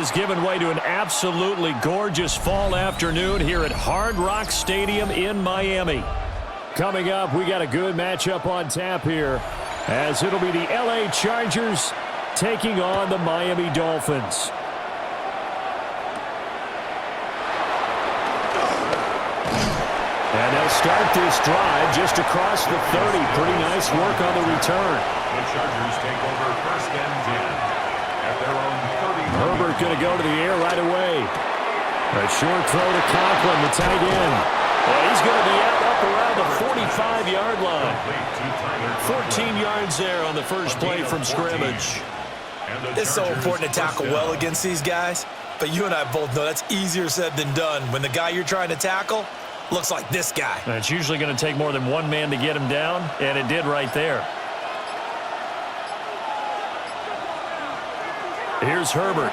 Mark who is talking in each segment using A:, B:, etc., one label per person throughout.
A: Is given way to an absolutely gorgeous fall afternoon here at Hard Rock Stadium in Miami. Coming up, we got a good matchup on tap here, as it'll be the LA Chargers taking on the Miami Dolphins. And they'll start this drive just across the 30. Pretty nice work on the return.
B: The Chargers take over first and 10 at their own 30.
A: Herbert going to go to the air right away. A short throw to Conklin, the tight end. Well, he's going to be out up around the 45-yard line. 14 yards there on the first play from scrimmage.
C: It's so important to tackle well against these guys, but you and I both know that's easier said than done when the guy you're trying to tackle looks like this guy.
A: And it's usually going to take more than one man to get him down, and it did right there. Here's Herbert.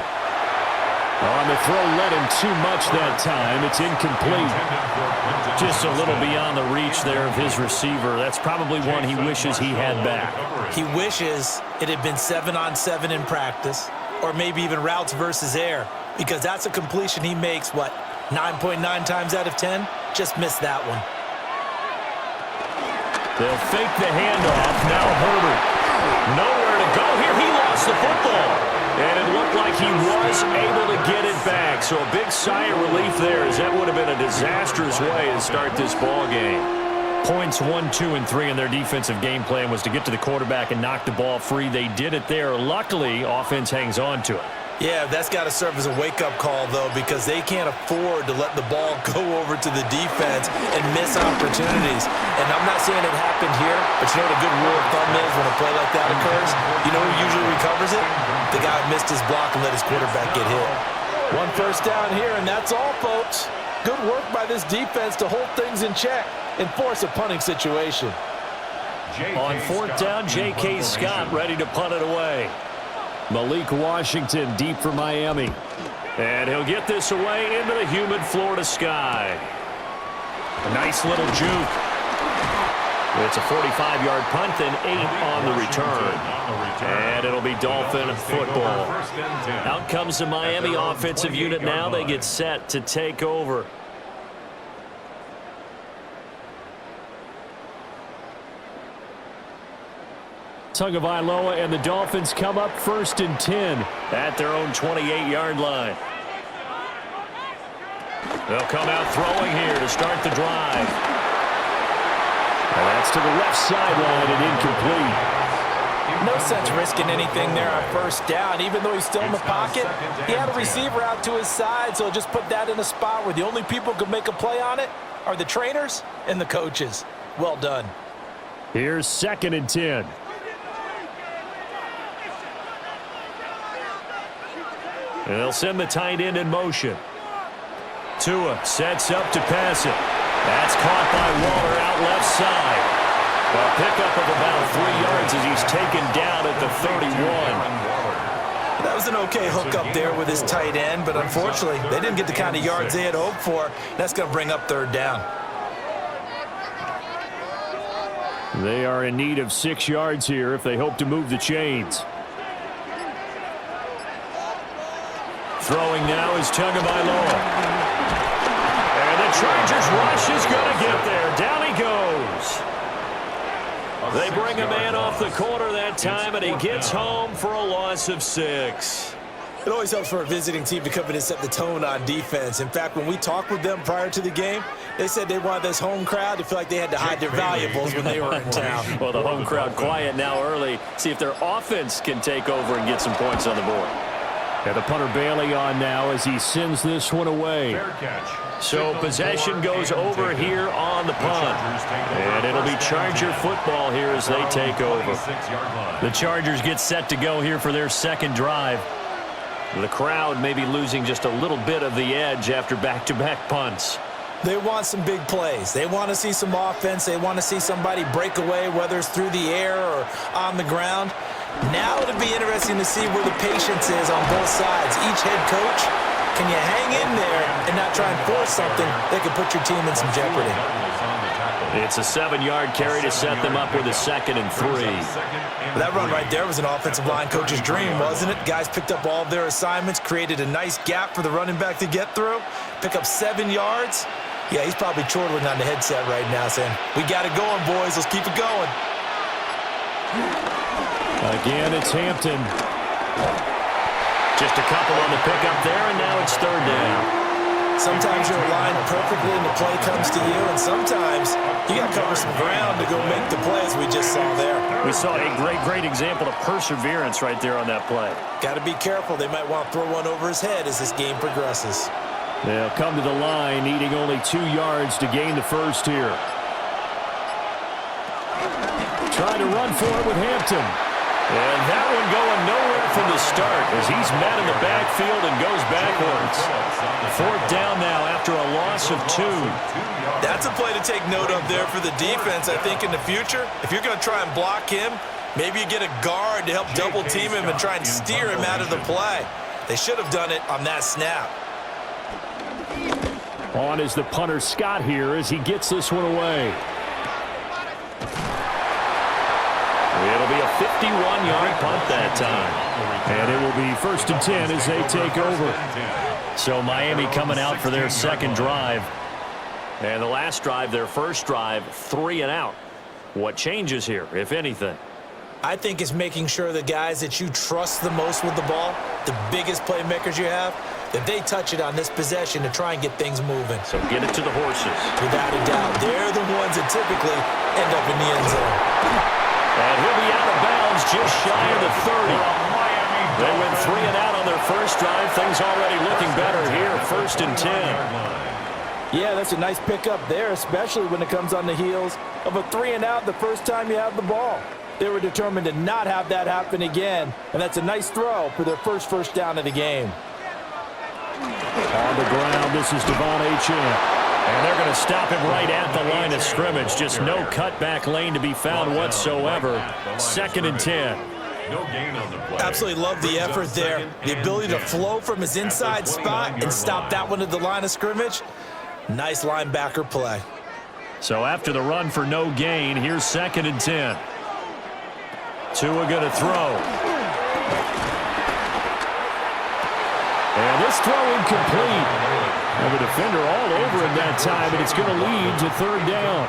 A: On the throw, led him too much that time. It's incomplete. Just a little beyond the reach there of his receiver. That's probably one he wishes he had back.
C: He wishes it had been 7-on-7 in practice, or maybe even routes versus air, because that's a completion he makes, 9.9 times out of 10? Just missed that one.
A: They'll fake the handoff. Now Herbert. Nowhere to go here. He lost the football. And it looked like he was able to get it back. So a big sigh of relief there, as that would have been a disastrous way to start this ball game. Points 1, 2, and 3 in their defensive game plan was to get to the quarterback and knock the ball free. They did it there. Luckily, offense hangs on to it.
C: Yeah, that's got to serve as a wake-up call, though, because they can't afford to let the ball go over to the defense and miss opportunities. And I'm not saying it happened here, but you know what a good rule of thumb is when a play like that occurs? You know who usually recovers it? The guy who missed his block and let his quarterback get hit. One first down here, and that's all, folks. Good work by this defense to hold things in check and force a punting situation.
A: On fourth down, J.K. Scott ready to punt it away. Malik Washington deep for Miami. And he'll get this away into the humid Florida sky. A nice little juke. It's a 45-yard punt and 8 on the return. And it'll be Dolphin football. Out comes the Miami offensive unit now. They get set to take over. Tagovailoa and the Dolphins come up first and 10 at their own 28-yard line. They'll come out throwing here to start the drive. And that's to the left sideline and incomplete.
C: No sense risking anything there on first down. Even though he's still in the pocket, he had a receiver out to his side, so just put that in a spot where the only people who could make a play on it are the trainers and the coaches. Well done.
A: Here's second and 10. And they'll send the tight end in motion. Tua sets up to pass it. That's caught by Waller out left side. A pickup of about 3 yards as he's taken down at the 31.
C: That was an okay hook up there with his tight end, but unfortunately, they didn't get the kind of yards they had hoped for. That's going to bring up third down.
A: They are in need of 6 yards here if they hope to move the chains. Throwing now is Tagovailoa. And the Chargers rush is going to get there. Down he goes. They bring a man off the corner that time, and he gets home for a loss of 6.
C: It always helps for a visiting team to come in and set the tone on defense. In fact, when we talked with them prior to the game, they said they wanted this home crowd to feel like they had to hide their valuables when they were in town.
A: Well, the home crowd quiet now early. See if their offense can take over and get some points on the board. And the punter Bailey on now as he sends this one away. So possession goes over here on the punt. And it'll be Charger football here as they take over. The Chargers get set to go here for their second drive. The crowd may be losing just a little bit of the edge after back-to-back punts.
C: They want some big plays. They want to see some offense. They want to see somebody break away, whether it's through the air or on the ground. Now it'll be interesting to see where the patience is on both sides. Each head coach, can you hang in there and not try and force something that could put your team in some jeopardy?
A: It's a 7-yard carry to set them up with a 2nd and 3.
C: That run right there was an offensive line coach's dream, wasn't it? Guys picked up all of their assignments, created a nice gap for the running back to get through, pick up 7 yards. Yeah, he's probably chortling on the headset right now saying, we got it going, boys. Let's keep it going.
A: Again, it's Hampton. Just a couple on the pickup there, and now it's 3rd down.
C: Sometimes you're aligned perfectly and the play comes to you, and sometimes you got to cover some ground to go make the play, as we just saw there.
A: We saw a great example of perseverance right there on that play.
C: Got to be careful. They might want to throw one over his head as this game progresses.
A: They'll come to the line, needing only 2 yards to gain the first here. Trying to run for it with Hampton. And that one going nowhere from the start as he's met in the backfield and goes backwards. 4th down now after a loss of 2.
C: That's a play to take note of there for the defense. I think in the future, if you're going to try and block him, maybe you get a guard to help double team him and try and steer him out of the play. They should have done it on that snap.
A: On is the punter Scott here as he gets this one away. It'll be a 51-yard punt that time. And it will be 1st and 10 as they take over. So Miami coming out for their 2nd drive. And the last drive, their first drive, 3 and out. What changes here, if anything?
C: I think it's making sure the guys that you trust the most with the ball, the biggest playmakers you have, that they touch it on this possession to try and get things moving.
A: So get it to the horses.
C: Without a doubt, they're the ones that typically end up in the end zone.
A: And he'll be out of bounds just shy of the 30. They went 3 and out on their first drive. Things already looking better here. 1st and 10.
D: Yeah, that's a nice pickup there, especially when it comes on the heels of a 3 and out the first time you have the ball. They were determined to not have that happen again, and that's a nice throw for their first down of the game.
A: On the ground, this is Devon Achane. And they're going to stop him right at the line of scrimmage. Just no cutback lane to be found whatsoever. 2nd and 10.
B: No gain on the play.
C: Absolutely love the effort there. The ability to flow from his inside spot and stop that one at the line of scrimmage. Nice linebacker play.
A: So after the run for no gain, here's 2nd and 10. Tua going to throw. And this throw incomplete. And the defender all over him that time, and it's going to lead to 3rd down.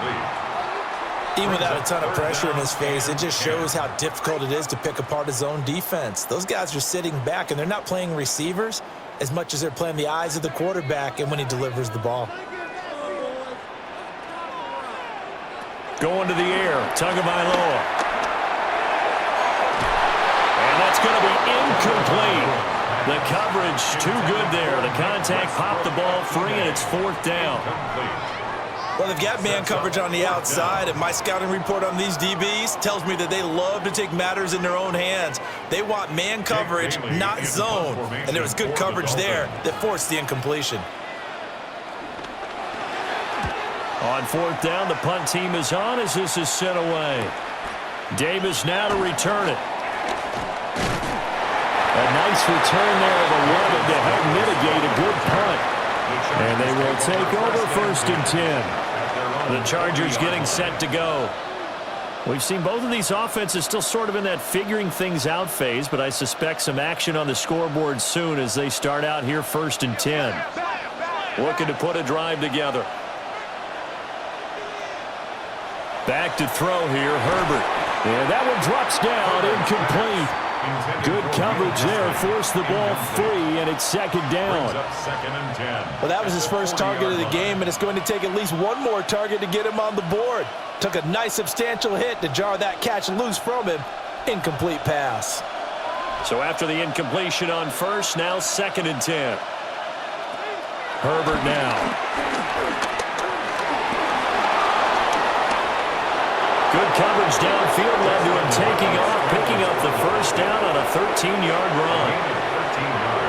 C: Even without a ton of pressure in his face, it just shows how difficult it is to pick apart his own defense. Those guys are sitting back, and they're not playing receivers as much as they're playing the eyes of the quarterback and when he delivers the ball.
A: Going to the air, Tagovailoa. And that's going to be incomplete. The coverage too good there. The contact popped the ball free, and it's 4th down.
C: Well, they've got man coverage on the outside, and my scouting report on these DBs tells me that they love to take matters in their own hands. They want man coverage, not zone. And there was good coverage there that forced the incompletion.
A: On 4th down, the punt team is on as this is sent away. Davis now to return it. A nice return there of 11 to help mitigate a good punt. And they will take over 1st and 10. The Chargers getting set to go. We've seen both of these offenses still sort of in that figuring things out phase, but I suspect some action on the scoreboard soon as they start out here 1st and 10. Looking to put a drive together. Back to throw here, Herbert. And that one drops down, incomplete. Good coverage there, forced the ball free, and it's 2nd down.
D: Well, that was his first target of the game, and it's going to take at least one more target to get him on the board. Took a nice substantial hit to jar that catch loose from him. Incomplete pass.
A: So after the incompletion on first, now 2nd and 10. Herbert now. Good coverage downfield led to him taking off, picking up the 1st down on a 13-yard run.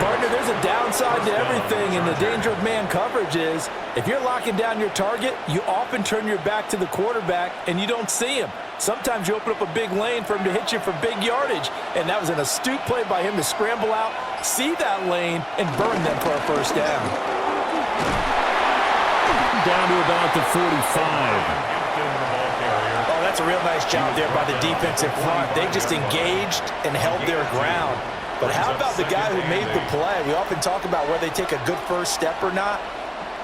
D: Partner, there's a downside to everything, and the danger of man coverage is if you're locking down your target, you often turn your back to the quarterback and you don't see him. Sometimes you open up a big lane for him to hit you for big yardage, and that was an astute play by him to scramble out, see that lane, and burn them for a 1st down.
A: Down to about the 45.
C: Oh, that's a real nice job there by the defensive front. They just engaged and held their ground. But how about the guy who made the play? We often talk about whether they take a good first step or not.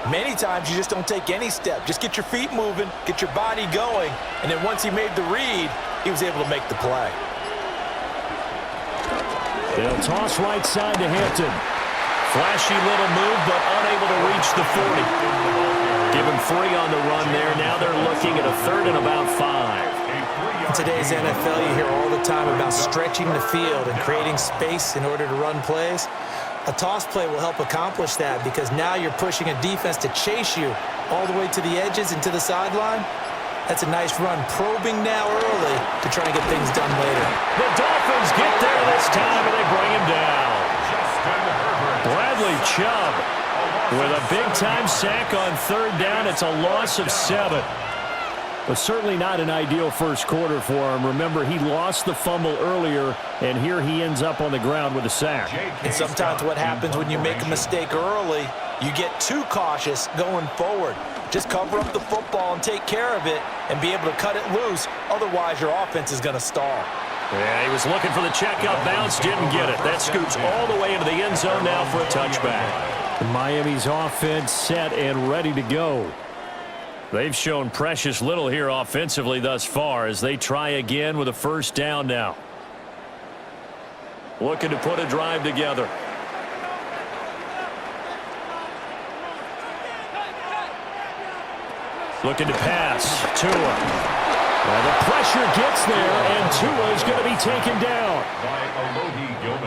C: Many times you just don't take any step. Just get your feet moving, get your body going, and then once he made the read, he was able to make the play.
A: They'll toss right side to Hampton. Flashy little move, but unable to reach the 40. Give him 3 on the run there. Now they're looking at a 3rd and about 5.
C: In today's NFL, you hear all the time about stretching the field and creating space in order to run plays. A toss play will help accomplish that because now you're pushing a defense to chase you all the way to the edges and to the sideline. That's a nice run, probing now early to try and get things done later.
A: The Dolphins get there this time, and they bring him down. Bradley Chubb with a big-time sack on 3rd down. It's a loss of 7. But certainly not an ideal first quarter for him. Remember, he lost the fumble earlier, and here he ends up on the ground with a sack.
C: And sometimes what happens when you make a mistake early, you get too cautious going forward. Just cover up the football and take care of it and be able to cut it loose. Otherwise, your offense is going to stall.
A: Yeah, he was looking for the check-up bounce, didn't get it. That scoops all the way into the end zone now for a touchback. Miami's offense set and ready to go. They've shown precious little here offensively thus far as they try again with a 1st down now. Looking to put a drive together. Looking to pass. Tua. Well, the pressure gets there, and Tua is going to be taken down.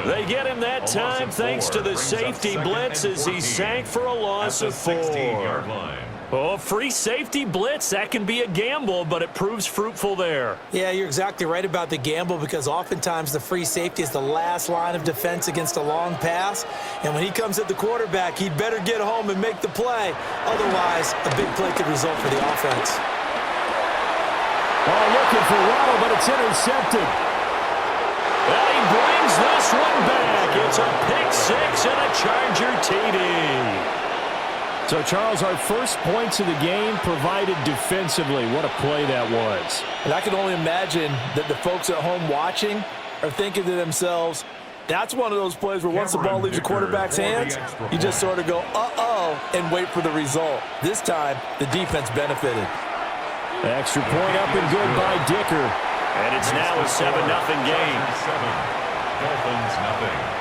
A: They get him that time thanks to the safety blitz as he sank for a loss of 4. Oh, free safety blitz, that can be a gamble, but it proves fruitful there.
C: Yeah, you're exactly right about the gamble because oftentimes the free safety is the last line of defense against a long pass. And when he comes at the quarterback, he'd better get home and make the play. Otherwise, a big play could result for the offense.
A: Oh, looking for Waddle, but it's intercepted. And he brings this one back. It's a pick-6 and a Charger TD. So, Charles, our first points of the game provided defensively. What a play that was.
D: And I can only imagine that the folks at home watching are thinking to themselves, that's one of those plays where once the ball leaves the quarterback's hands, you just sort of go, uh-oh, and wait for the result. This time, the defense benefited.
A: Extra point up and good by Dicker. And it's now a 7-0 game.
B: Dolphins nothing.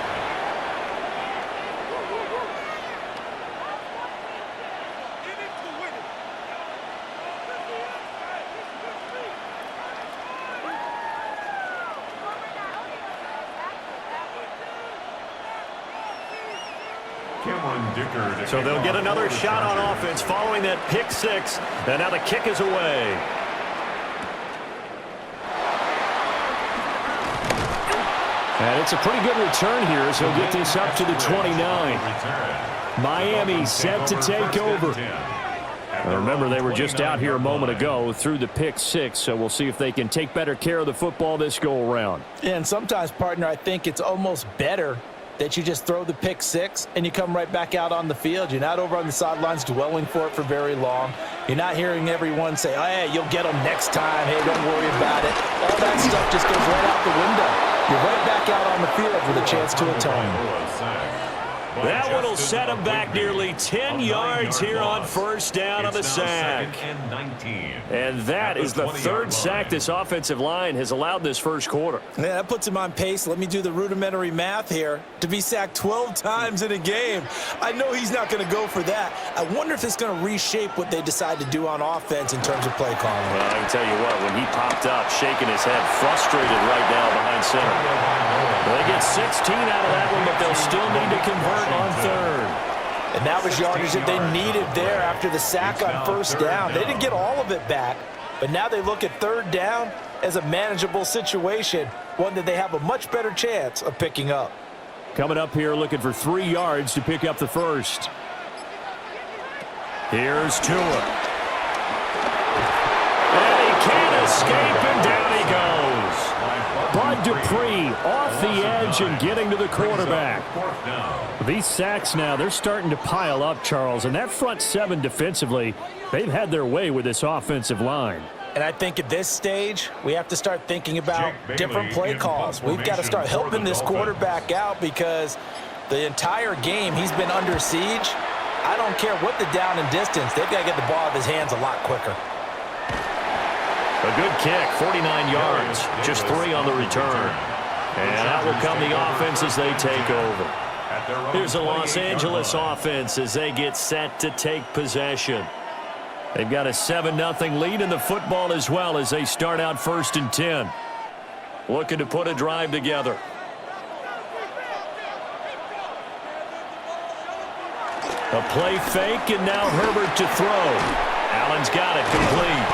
A: So they'll get another shot on offense following that pick-6. And now the kick is away. And it's a pretty good return here as he'll get this up to the 29. Miami set to take over. Remember, they were just out here a moment ago through the pick-6, so we'll see if they can take better care of the football this go-around.
D: And sometimes, partner, I think it's almost better that you just throw the pick-6 and you come right back out on the field. You're not over on the sidelines dwelling for it for very long. You're not hearing everyone say, oh, hey, you'll get them next time. Hey, don't worry about it. All that stuff just goes right out the window. You're right back out on the field with a chance to atone.
A: That one will set him back nearly 10 yards here on 1st down on the sack. And that is the 3rd sack this offensive line has allowed this first quarter.
D: Yeah, that puts him on pace. Let me do the rudimentary math here. To be sacked 12 times in a game. I know he's not going to go for that. I wonder if it's going to reshape what they decide to do on offense in terms of play calling.
A: Well, I can tell you what, when he popped up, shaking his head, frustrated right now behind center. Well, they get 16 out of that one, but they'll still need to convert on 3rd.
D: And that was yardage that they needed there after the sack on 1st down. They didn't get all of it back, but now they look at 3rd down as a manageable situation, one that they have a much better chance of picking up.
A: Coming up here looking for 3 yards to pick up the first. Here's Tua. And he can't escape, and down he goes. Bud Dupree off the edge and getting to the quarterback. These sacks now, they're starting to pile up, Charles, and that front 7 defensively, they've had their way with this offensive line.
D: And I think at this stage, we have to start thinking about different play calls. We've got to start helping this quarterback out because the entire game he's been under siege. I don't care what the down and distance. They've got to get the ball out of his hands a lot quicker.
A: A good kick, 49 yards, just 3 on the return. And out will come the offense as they take over. Here's the Los Angeles offense as they get set to take possession. They've got a 7-0 lead in the football as well as they start out 1st and 10. Looking to put a drive together. A play fake, and now Herbert to throw. Allen's got it complete.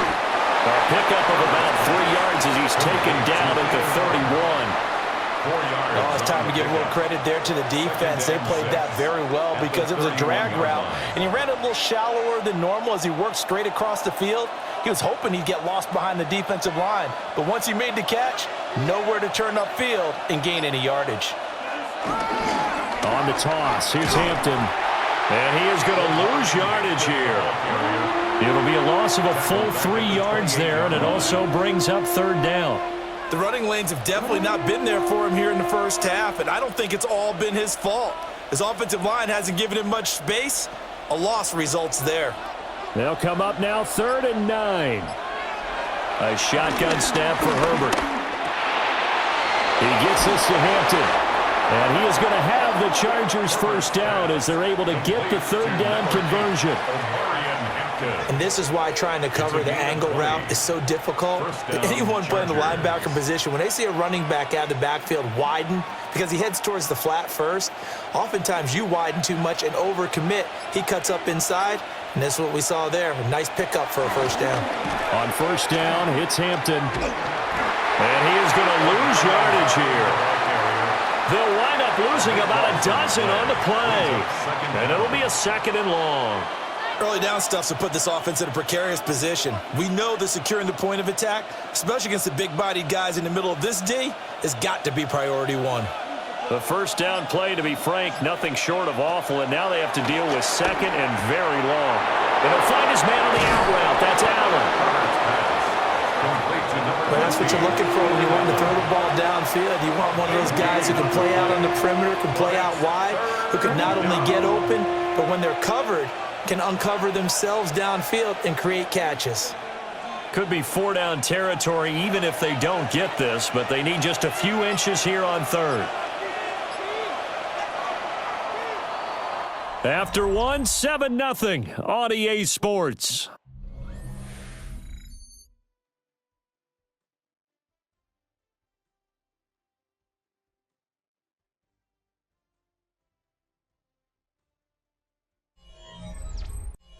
A: A pickup of about 3 yards as he's taken down at the 31.
D: Oh, it's time to give a little credit there to the defense. They played that very well because it was a drag route, and he ran it a little shallower than normal as he worked straight across the field. He was hoping he'd get lost behind the defensive line, but once he made the catch, nowhere to turn upfield and gain any yardage.
A: On the toss, here's Hampton, and he is going to lose yardage here. It'll be a loss of a full 3 yards there, and it also brings up 3rd down.
C: The running lanes have definitely not been there for him here in the first half, and I don't think it's all been his fault. His offensive line hasn't given him much space. A loss results there.
A: They'll come up now 3rd and 9. A shotgun snap for Herbert. He gets this to Hampton. And he is going to have the Chargers 1st down as they're able to get the 3rd down conversion.
D: And this is why trying to cover the angle route is so difficult. Anyone playing the linebacker position, when they see a running back out of the backfield widen because he heads towards the flat first, oftentimes you widen too much and overcommit. He cuts up inside, and that's what we saw there. A nice pickup for a 1st down.
A: On 1st down, hits Hampton. And he is going to lose yardage here. They'll wind up losing about a dozen on the play. And it'll be a 2nd and long.
C: Early down stuff to put this offense in a precarious position. We know that securing the point of attack, especially against the big-bodied guys in the middle of this D, has got to be priority 1.
A: The 1st down play, to be frank, nothing short of awful, and now they have to deal with 2nd and very long. And he'll find his man on the out route. That's Allen.
D: But that's what you're looking for when you want to throw the ball downfield. You want one of those guys who can play out on the perimeter, can play out wide, who can not only get open, but when they're covered, can uncover themselves downfield and create catches.
A: Could be 4-down territory even if they don't get this, but they need just a few inches here on 3rd. After 1, 7-0 on EA Sports.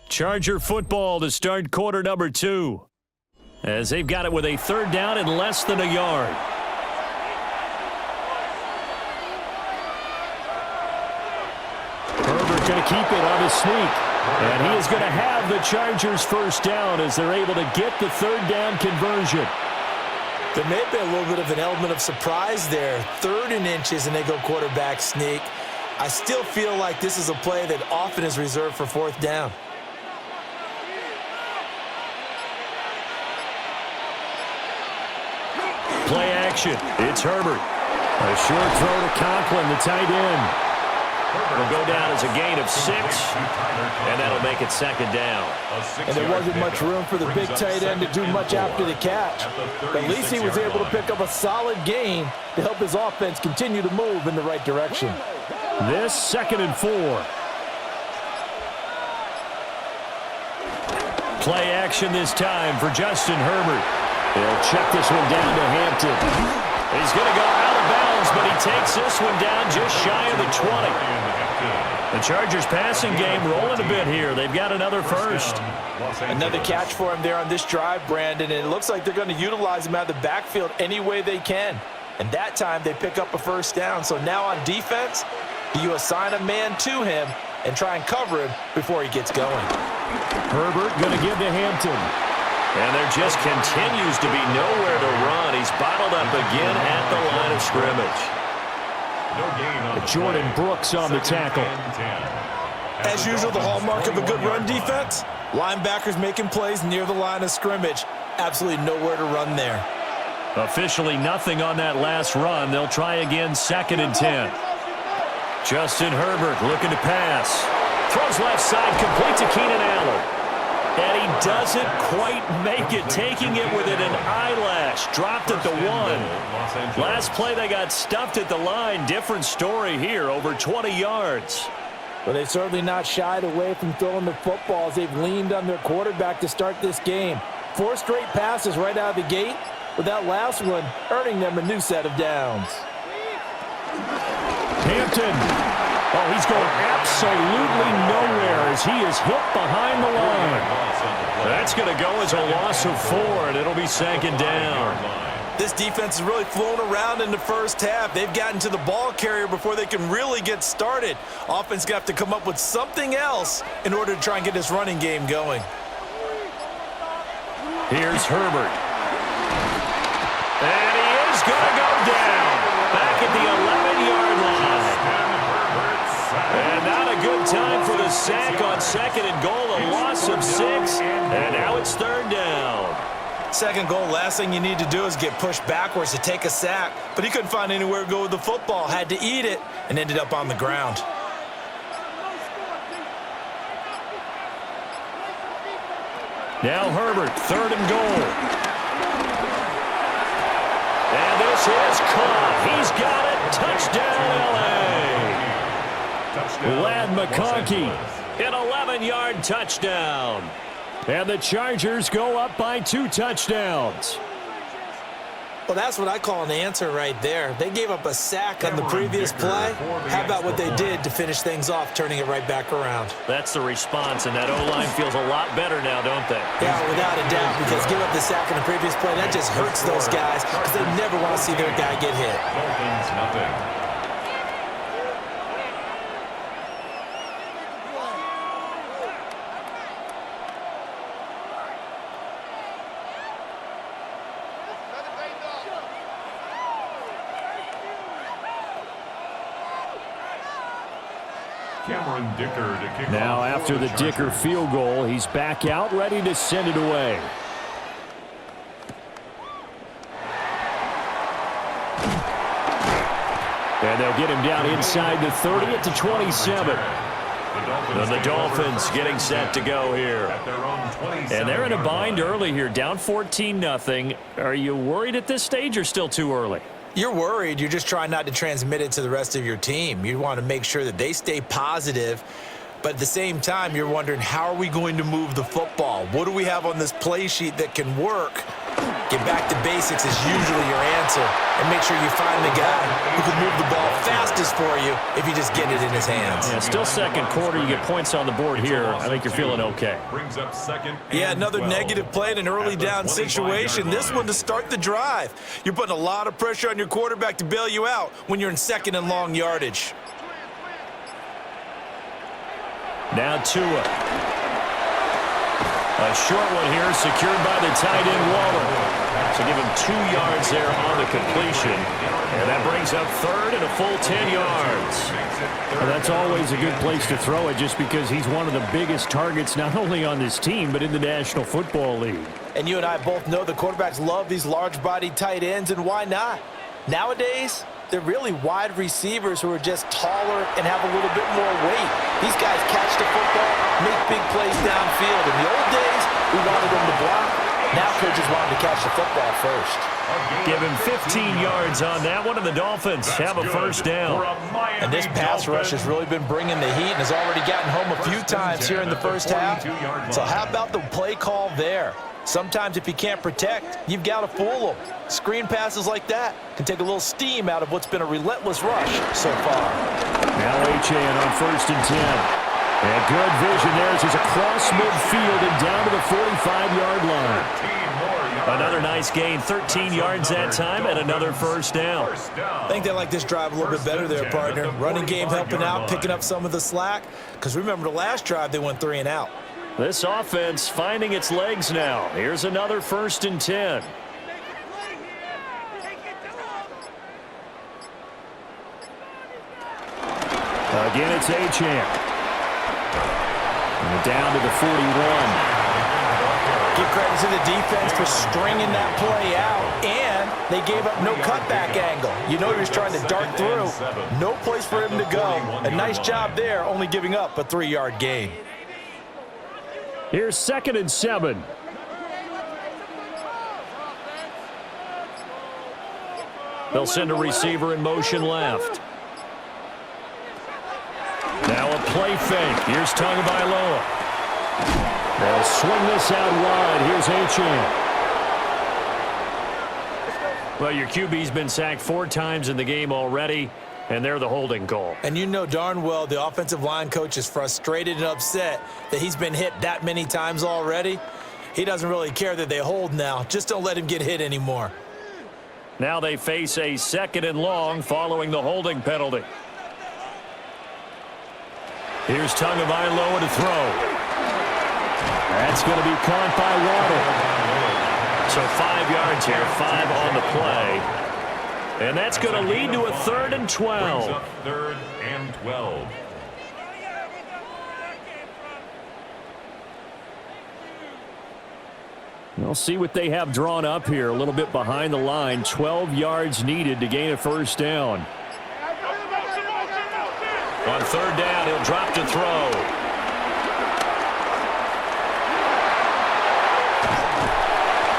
A: Charger football to start quarter number 2. As they've got it with a 3rd down and less than a yard. Herbert going to keep it on his sneak. And he is going to have the Chargers 1st down as they're able to get the 3rd down conversion.
D: There may have been a little bit of an element of surprise there. 3rd and inches and they go quarterback sneak. I still feel like this is a play that often is reserved for 4th down.
A: Play action. It's Herbert. A short throw to Conklin, the tight end. Will go down as a gain of 6, and that'll make it 2nd down.
D: And there wasn't much room for the big tight end to do much after the catch. But at least he was able to pick up a solid gain to help his offense continue to move in the right direction.
A: This 2nd and 4. Play action this time for Justin Herbert. He'll check this one down to Hampton. He's going to go out of bounds, but he takes this one down just shy of the 20. The Chargers passing game rolling a bit here. They've got another 1st.
D: Another catch for him there on this drive, Brandon, and it looks like they're going to utilize him out of the backfield any way they can. And that time they pick up a 1st down. So now on defense, you assign a man to him and try and cover him before he gets going.
A: Herbert going to give to Hampton. And there just continues to be nowhere to run. He's bottled up again at the line of scrimmage. Jordan Brooks on the tackle.
C: As usual, the hallmark of a good run defense, linebackers making plays near the line of scrimmage. Absolutely nowhere to run there.
A: Officially nothing on that last run. They'll try again 2nd and 10. Justin Herbert looking to pass. Throws left side, complete to Keenan Allen. And he doesn't quite make it, taking it within an eyelash. Dropped at the 1. Last play, they got stuffed at the line. Different story here, over 20 yards.
D: But they've certainly not shied away from throwing the football as they've leaned on their quarterback to start this game. 4 straight passes right out of the gate, with that last one earning them a new set of downs.
A: Hampton. Oh, he's going absolutely nowhere as he is hit behind the line. That's going to go as a loss of 4, and it'll be 2nd down.
C: This defense has really flown around in the first half. They've gotten to the ball carrier before they can really get started. Offense got to come up with something else in order to try and get this running game going.
A: Here's Herbert. And he is going to go down. Back at the 11-yard line. And not a good time for the sack on 2nd and goal. A loss of 6. And now it's 3rd down.
C: 2nd goal, last thing you need to do is get pushed backwards to take a sack. But he couldn't find anywhere to go with the football. Had to eat it and ended up on the ground.
A: Now Herbert, 3rd and goal. And this is caught. He's got it. Touchdown, L.A. Lad McConkey, an 11-yard touchdown. And the Chargers go up by 2 touchdowns.
C: Well, that's what I call an answer right there. They gave up a sack on the previous play. How about what they did to finish things off, turning it right back around?
A: That's the response, and that O-line feels a lot better now, don't they?
C: Yeah, without a doubt, because give up the sack on the previous play, that just hurts those guys because they never want to see their guy get hit.
B: Dolphins, nothing.
A: Now after the Dicker field goal, he's back out, ready to send it away. And they'll get him down inside the 30 at the 27. And the Dolphins getting set to go here. And they're in a bind early here, down 14-0. Are you worried at this stage or still too early?
C: You're worried. You're just trying not to transmit it to the rest of your team. You want to make sure that they stay positive. But at the same time, you're wondering, how are we going to move the football? What do we have on this play sheet that can work? Get back to basics is usually your answer. And make sure you find the guy who can move the ball fastest for you if you just get it in his hands.
A: Yeah, still 2nd quarter. You get points on the board here. I think you're feeling okay.
B: Brings up 2nd.
C: Yeah, another negative play in an early down situation. This one to start the drive. You're putting a lot of pressure on your quarterback to bail you out when you're in 2nd and long yardage.
A: Now Tua. A short one here, secured by the tight end Waller. So give him 2 yards there on the completion. And that brings up 3rd and a full 10 yards. Well, that's always a good place to throw it just because he's one of the biggest targets not only on this team but in the National Football League.
D: And you and I both know the quarterbacks love these large-bodied tight ends, and why not? Nowadays, they're really wide receivers who are just taller and have a little bit more weight. These guys catch the football, make big plays downfield. In the old days, we wanted them to block. Now coaches want them to catch the football first.
A: Give him 15 yards on that one, and the Dolphins have a 1st down.
D: And this pass rush has really been bringing the heat and has already gotten home a few times here in the first half. So how about the play call there? Sometimes if you can't protect, you've got to fool them. Screen passes like that can take a little steam out of what's been a relentless rush so far.
A: Now Achane on 1st and 10. And good vision there as he's across midfield and down to the 45-yard line. Another nice gain, 13 yards that time, and another 1st down.
C: I think they like this drive a little bit better there, partner. Running game helping out, picking up some of the slack. Because remember, the last drive they went 3 and out.
A: This offense finding its legs now. Here's another 1st and 10. Again, it's Achane. And down to the 41.
D: Give credit to the defense for stringing that play out, and they gave up no cutback angle. You know he was trying to dart through. No place for him to go. A nice job there, only giving up a 3-yard gain.
A: Here's 2nd and 7. They'll send a receiver in motion left. Now a play fake. Here's Tagovailoa. They'll swing this out wide. Here's Achane. Well, your QB's been sacked 4 times in the game already, and they're the holding call.
C: And you know darn well the offensive line coach is frustrated and upset that he's been hit that many times already. He doesn't really care that they hold now. Just don't let him get hit anymore.
A: Now they face a 2nd and long following the holding penalty. Here's Tagovailoa to throw. That's going to be caught by Waddle. So 5 yards here, 5 on the play. And that's going to lead to a 3rd and 12.
B: 3rd and 12.
A: We'll see what they have drawn up here. A little bit behind the line. 12 yards needed to gain a 1st down. On 3rd down, he'll drop to throw.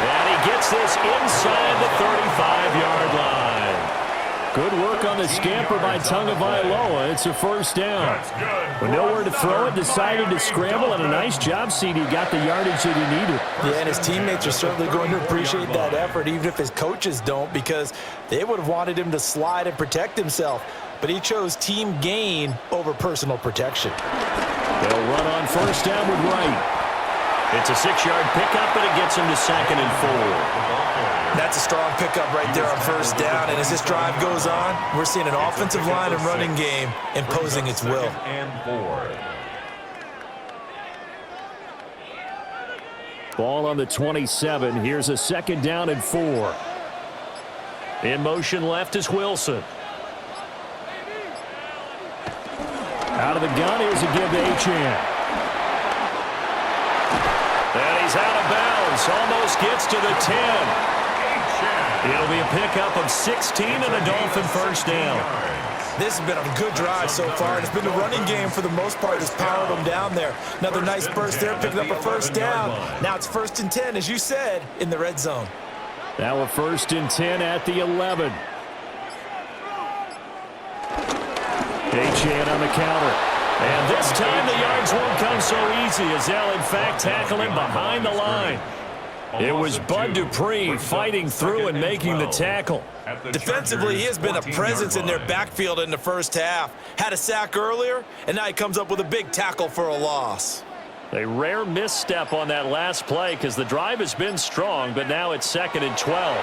A: And he gets this inside the 35-yard line. Good work on the scamper by Tagovailoa. It's a 1st down. With nowhere to throw it, decided to scramble, and a nice job, CD. Got the yardage that he needed.
C: Yeah, and his teammates are certainly going to appreciate that effort, even if his coaches don't, because they would have wanted him to slide and protect himself. But he chose team gain over personal protection.
A: They'll run on 1st down with Wright. It's a 6-yard pickup, and it gets him to 2nd and 4.
C: That's a strong pickup right there on 1st down. And as this drive goes on, we're seeing an offensive line and running game imposing its will.
B: 2nd and 4.
A: Ball on the 27. Here's a 2nd down and 4. In motion left is Wilson. Out of the gun, here's a give to Achane. And he's out of bounds. Almost gets to the 10. It'll be a pickup of 16 and a Dolphin 1st down.
C: This has been a good drive so far, and it's been the running game for the most part that's powered them down there. Another nice burst there, picking up a 1st down. Now it's 1st and 10, as you said, in the red zone.
A: Now a 1st and 10 at the 11. Achane on the counter. And this time the yards won't come so easy as they'll in fact tackle him behind the line. It was Bud Dupree fighting through and making the tackle.
C: Defensively, he has been a presence in their backfield in the 1st half. Had a sack earlier, and now he comes up with a big tackle for a loss.
A: A rare misstep on that last play because the drive has been strong, but now it's 2nd and 12.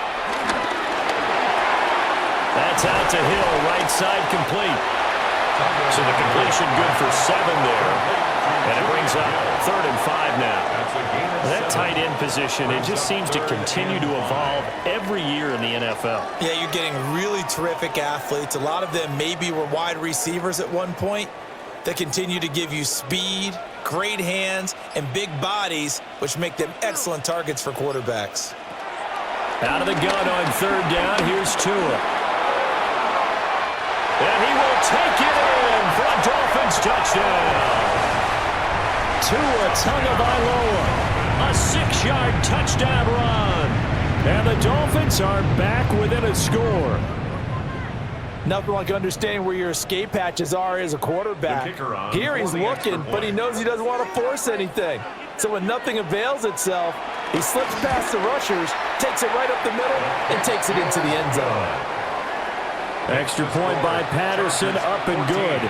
A: That's out to Hill, right side complete. So the completion good for 7 there. And it brings up 3rd and 5 now. That tight end position, it just seems to continue to evolve every year in the NFL.
C: Yeah, you're getting really terrific athletes. A lot of them maybe were wide receivers at one point that continue to give you speed, great hands, and big bodies, which make them excellent targets for quarterbacks.
A: Out of the gun on 3rd down, here's Tua. And he will take it in for a Dolphins touchdown. Tua Tagovailoa, a 6-yard touchdown run. And the Dolphins are back within a score.
D: Nothing like understanding where your escape hatches are as a quarterback. Here he's looking, but he knows he doesn't want to force anything. So when nothing avails itself, he slips past the rushers, takes it right up the middle, and takes it into the end zone.
A: Extra point by Patterson, up and good.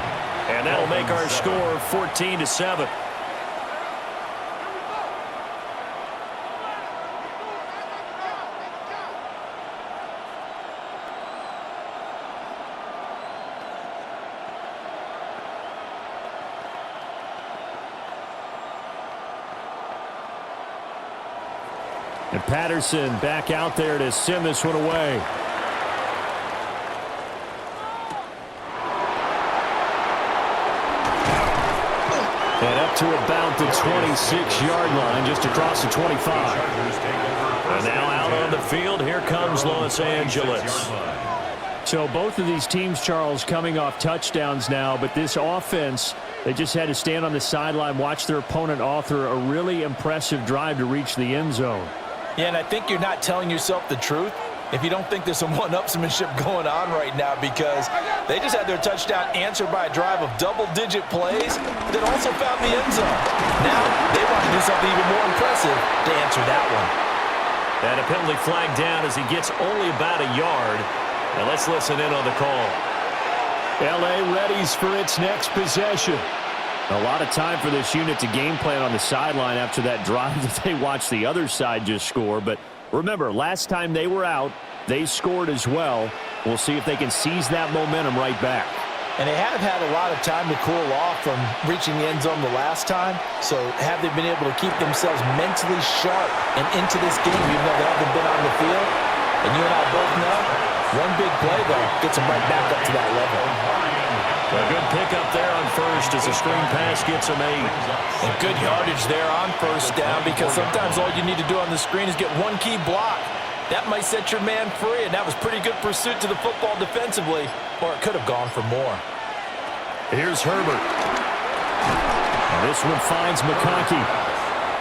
A: And that'll make our score 14-7. And Patterson back out there to send this one away. And up to about the 26-yard line, just across the 25. And now out on the field, here comes Los Angeles. So both of these teams, Charles, coming off touchdowns now, but this offense, they just had to stand on the sideline, watch their opponent author a really impressive drive to reach the end zone.
D: Yeah, and I think you're not telling yourself the truth if you don't think there's some one-upsmanship going on right now, because they just had their touchdown answered by a drive of double-digit plays that also found the end zone. Now they want to do something even more impressive to answer that one.
A: And a penalty flag down as he gets only about a yard. Now let's listen in on the call. L.A. readies for its next possession. A lot of time for this unit to game plan on the sideline after that drive that they watched the other side just score. But remember, last time they were out, they scored as well. We'll see if they can seize that momentum right back.
D: And they have had a lot of time to cool off from reaching the end zone the last time. So have they been able to keep themselves mentally sharp and into this game, even though they haven't been on the field? And you and I both know, one big play, though, gets them right back up to that level.
A: A good pickup there on first as the screen pass gets them 8.
D: And good yardage there on first down, because sometimes all you need to do on the screen is get one key block. That might set your man free, and that was pretty good pursuit to the football defensively, or it could have gone for more.
A: Here's Herbert. And this one finds McConkey.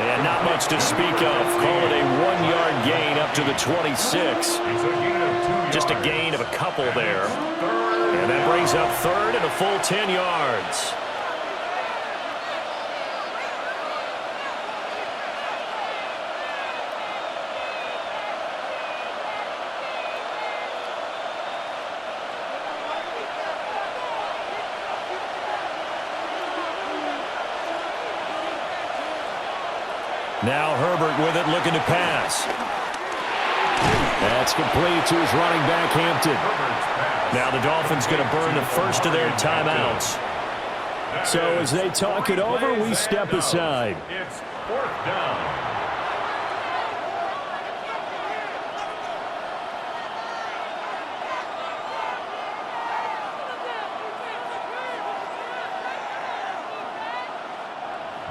A: And not much to speak of. Call it a 1-yard gain up to the 26. Just a gain of a couple there. And that brings up third and a full 10 yards. Now Herbert with it, looking to pass. That's complete to his running back, Hampton. Now the Dolphins going to burn the first of their timeouts. So as they talk it over, we step aside.
B: It's 4th down.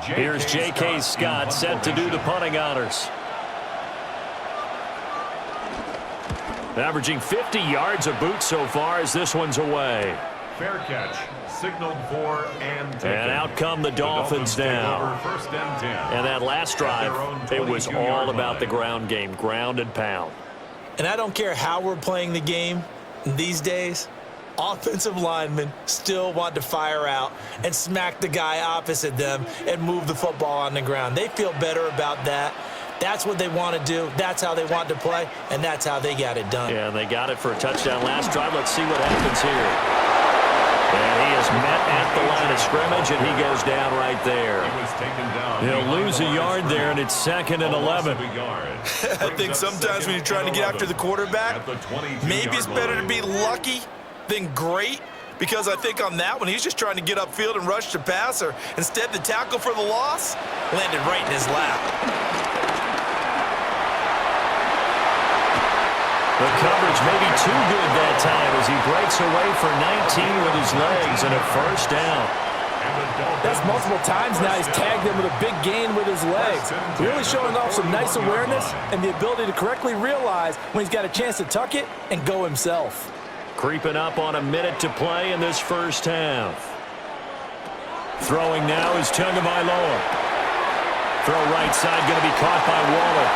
A: Here's J.K. Scott set to do the punting honors. Averaging 50 yards a boot so far as this one's away.
B: Fair catch, signaled for and taken.
A: And out come the Dolphins now.
B: First and 10.
A: And that last drive, it was all about the ground game, ground and pound.
C: And I don't care how we're playing the game these days, offensive linemen still want to fire out and smack the guy opposite them and move the football on the ground. They feel better about that. That's what they want to do. That's how they want to play, and that's how they got it done.
A: Yeah, and they got it for a touchdown last drive. Let's see what happens here. And he is met at the line of scrimmage, and he goes down right there.
B: He was taken down.
A: He'll lose a yard there, and it's 2nd and 11.
C: I think sometimes when you're trying to get after the quarterback, maybe it's better to be lucky than great, because I think on that one, he's just trying to get upfield and rush the passer. Instead, the tackle for the loss landed right in his lap.
A: The coverage may be too good that time as he breaks away for 19 with his legs and a first down.
D: That's multiple times now he's tagged him with a big gain with his legs. Really showing off some nice awareness and the ability to correctly realize when he's got a chance to tuck it and go himself.
A: Creeping up on a minute to play in this first half. Throwing now is Tagovailoa. Throw right side, going to be caught by Waller.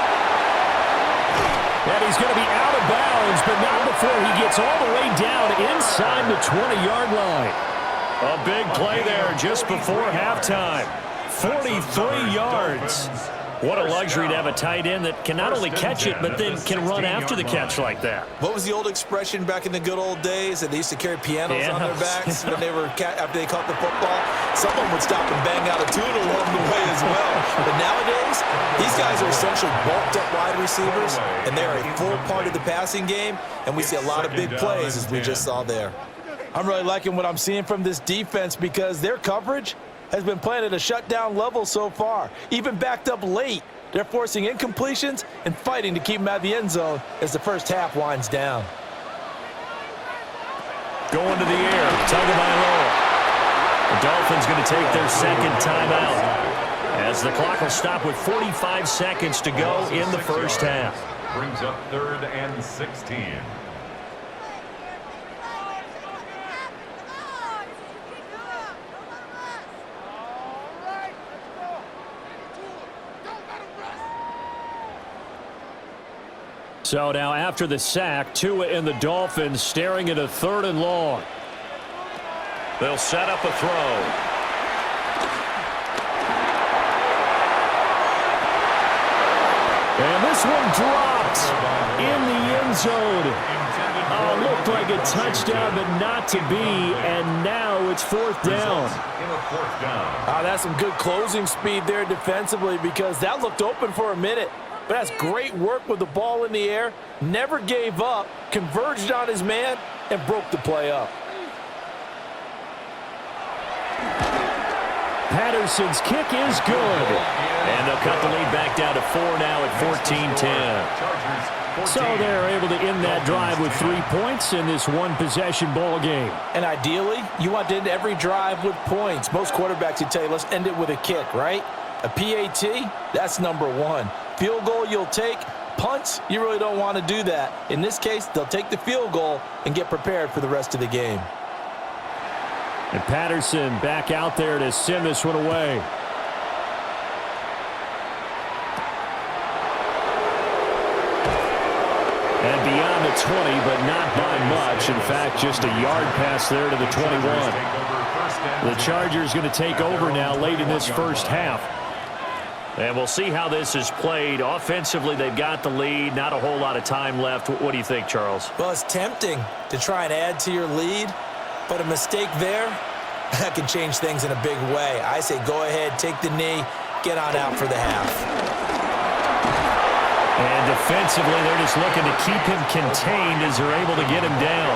A: And he's going to be out of bounds, but not before he gets all the way down inside the 20-yard line. A big play there just before halftime. 43 yards. What a luxury to have a tight end that can not only catch it, but then can run after the catch like that.
C: What was the old expression back in the good old days that they used to carry pianos on their backs when they were after they caught the football? Someone would stop and bang out a tune along the way as well. But nowadays, these guys are essentially bulked up wide receivers, and they're a full part of the passing game, and we see a lot of big plays as we just saw there.
D: I'm really liking what I'm seeing from this defense because their coverage has been playing at a shutdown level so far. Even backed up late, they're forcing incompletions and fighting to keep them out of the end zone as the first half winds down.
A: Going to the air, Tagovailoa. The Dolphins Dolphins going to take their second timeout, as the clock will stop with 45 seconds to go in the first half.
B: Brings up 3rd and 16.
A: So now after the sack, Tua and the Dolphins staring at a 3rd and long. They'll set up a throw. And this one dropped in the end zone. Looked like a touchdown, but not to be. And now it's 4th down.
D: That's some good closing speed there defensively, because that looked open for a minute. But that's great work with the ball in the air. Never gave up, converged on his man, and broke the play up.
A: Patterson's kick is good. And they'll cut the lead back down to 4 now at 14-10. So they're able to end that drive with 3 points in this one-possession ball game.
D: And ideally, you want to end every drive with points. Most quarterbacks would tell you, let's end it with a kick, right? A PAT, that's number 1. Field goal you'll take. Punts, you really don't want to do that. In this case, they'll take the field goal and get prepared for the rest of the game.
A: And Patterson back out there to send this one away. And beyond the 20, but not by much. In fact, just a yard pass there to the 21. The Chargers going to take over now late in this first half. And we'll see how this is played. Offensively, they've got the lead. Not a whole lot of time left. What do you think, Charles?
C: Well, it's tempting to try and add to your lead, but a mistake there, that can change things in a big way. I say go ahead, take the knee, get on out for the half.
A: And defensively, they're just looking to keep him contained as they're able to get him down.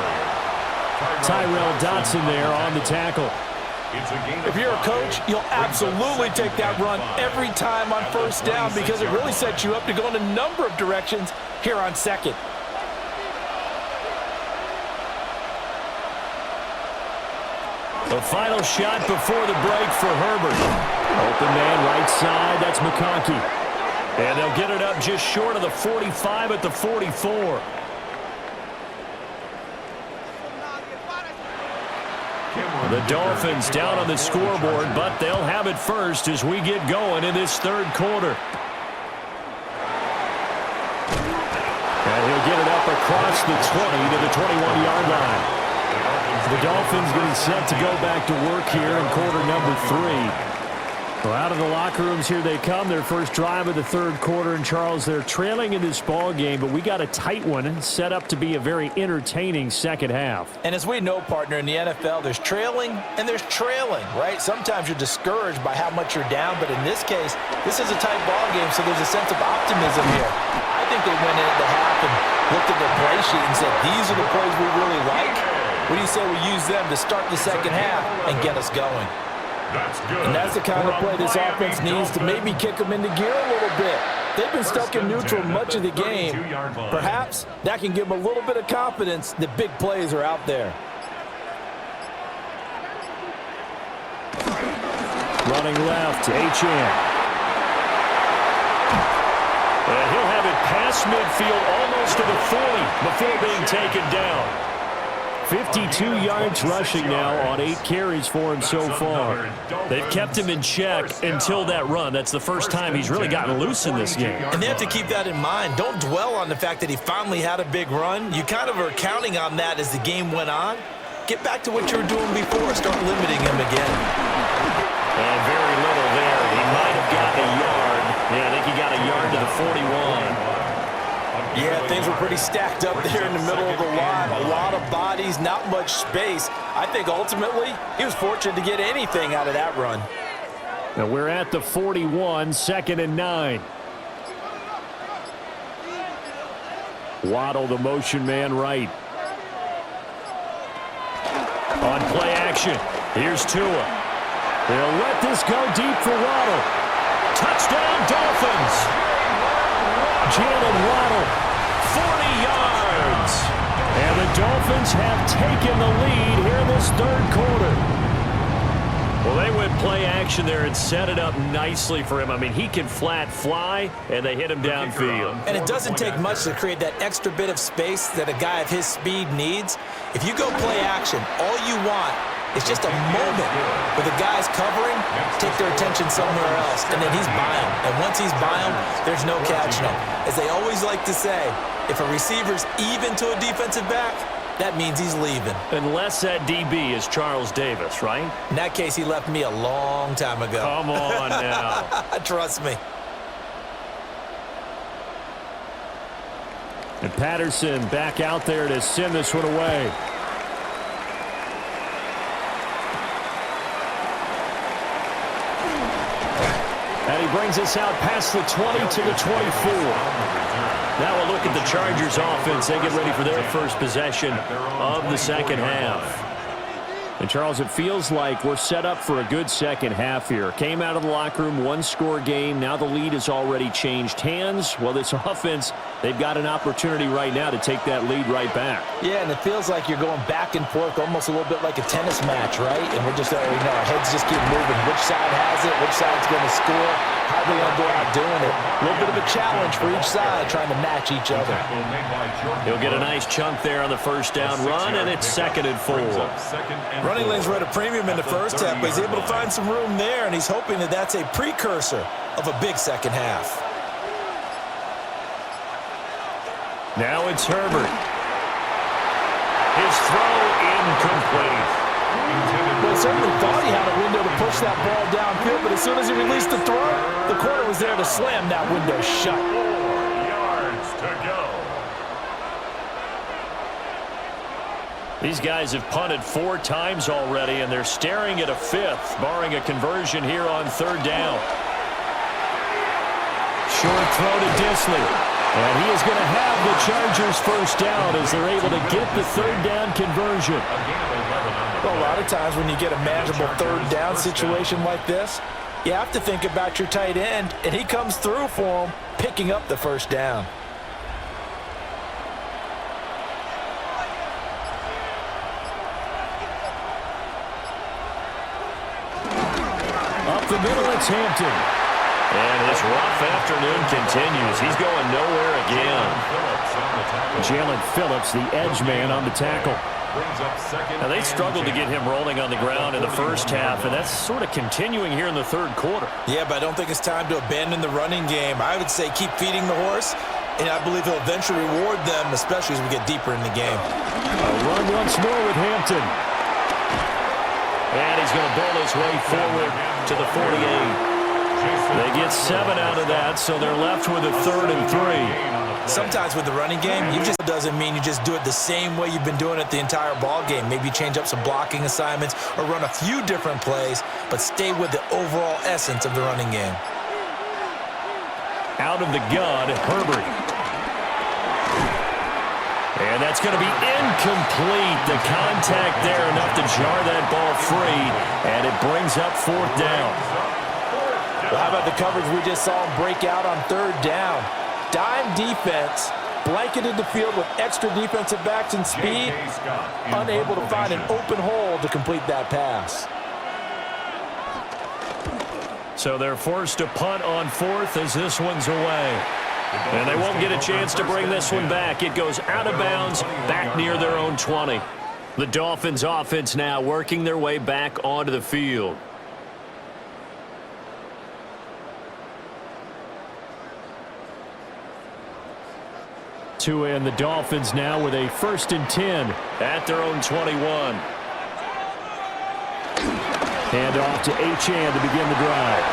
A: Tyrell Dotson there on the tackle.
D: If you're a coach, you'll absolutely take that run every time on 1st down, because it really sets you up to go in a number of directions here on 2nd.
A: The final shot before the break for Herbert. Open man right side, that's McConkey. And they'll get it up just short of the 45 at the 44. The Dolphins down on the scoreboard, but they'll have it first as we get going in this 3rd quarter. And he'll get it up across the 20 to the 21-yard line. The Dolphins getting set to go back to work here in quarter number 3. Well, out of the locker rooms, here they come. Their first drive of the 3rd quarter. And, Charles, they're trailing in this ball game, but we got a tight one set up to be a very entertaining second half.
D: And as we know, partner, in the NFL, there's trailing and there's trailing, right? Sometimes you're discouraged by how much you're down, but in this case, this is a tight ball game, so there's a sense of optimism here. I think they went into the half and looked at their play sheet and said, these are the plays we really like. What do you say we use them to start the second half and get us going?
B: That's good.
D: And that's the kind of play this offense needs to maybe kick them into gear a little bit. They've been stuck in neutral much of the game. Perhaps that can give them a little bit of confidence that big plays are out there.
A: Running left, H.M. And he'll have it past midfield almost to the 40 before being taken down. 52 yards rushing now on 8 carries for him so far. They've kept him in check until that run. That's the first time he's really gotten loose in this game.
C: And they have to keep that in mind. Don't dwell on the fact that he finally had a big run. You kind of are counting on that as the game went on. Get back to what you were doing before. Start limiting him again.
A: And very little there. He might have gotten a yard. Yeah, I think he got a yard to the 41.
D: Yeah, things were pretty stacked up there in the middle of the line. A lot of bodies, not much space. I think ultimately he was fortunate to get anything out of that run.
A: Now we're at the 41, 2nd and 9. Waddle, the motion man right. On play action, here's Tua. They'll let this go deep for Waddle. Touchdown, Dolphins! Jalen Waddle, 40 yards. And the Dolphins have taken the lead here in this 3rd quarter. Well, they went play action there and set it up nicely for him. I mean, he can flat fly, and they hit him downfield.
C: And it doesn't take much to create that extra bit of space that a guy of his speed needs. If you go play action, all you want is just a moment where the guy's covering, take their attention somewhere else, and then he's by him. And once he's by him, there's no catching him. As they always like to say, if a receiver's even to a defensive back, that means he's leaving.
A: Unless that DB is Charles Davis, right?
C: In that case, he left me a long time ago.
A: Come on now.
C: Trust me.
A: And Patterson back out there to send this one away. And he brings us out past the 20 to the 24. Now we'll look at the Chargers offense. They get ready for their first possession of the second half. And, Charles, it feels like we're set up for a good second half here. Came out of the locker room, one-score game. Now the lead has already changed hands. Well, this offense, they've got an opportunity right now to take that lead right back.
D: Yeah, and it feels like you're going back and forth almost a little bit like a tennis match, right? And we're just, our heads just keep moving. Which side has it? Which side's going to score? How are they going to go out doing it? A little bit of a challenge for each side trying to match each other.
A: He'll get a nice chunk there on the first down run, and it's 2nd and 4.
C: Running lanes were at a premium in the first half, but he's able to find some room there, and he's hoping that that's a precursor of a big second half.
A: Now it's Herbert. His throw incomplete.
D: Well, certainly thought he had a window to push that ball downfield, but as soon as he released the throw, the corner was there to slam that window shut.
B: 4 yards to go.
A: These guys have punted 4 times already, and they're staring at a 5th, barring a conversion here on 3rd down. Short throw to Disley. And he is going to have the Chargers first down as they're able to get the 3rd down conversion.
D: Well, a lot of times when you get a manageable 3rd down situation like this, you have to think about your tight end, and he comes through for him, picking up the first down.
A: Up the middle, it's Hampton. And his rough afternoon continues. He's going nowhere again. Jalen Phillips, the edge man on the tackle. Now, they struggled to get him rolling on the ground in the first half, and that's sort of continuing here in the 3rd quarter.
C: Yeah, but I don't think it's time to abandon the running game. I would say keep feeding the horse, and I believe he'll eventually reward them, especially as we get deeper in the game.
A: A run once more with Hampton. And he's going to bowl his way forward to the 48. They get 7 out of that, so they're left with a 3rd and 3.
C: Sometimes with the running game, you just doesn't mean you just do it the same way you've been doing it the entire ball game. Maybe change up some blocking assignments or run a few different plays, but stay with the overall essence of the running game.
A: Out of the gun, Herbert. And that's going to be incomplete. The contact there enough to jar that ball free, and it brings up 4th down.
D: Well, how about the coverage we just saw him break out on 3rd down? Dime defense, blanketed the field with extra defensive backs and speed, unable to find an open hole to complete that pass.
A: So they're forced to punt on 4th as this one's away. And they won't get a chance to bring this one back. It goes out of bounds, back near their own 20. The Dolphins offense now working their way back onto the field. And the Dolphins now with a 1st and 10 at their own 21. Hand off to Achane to begin the drive.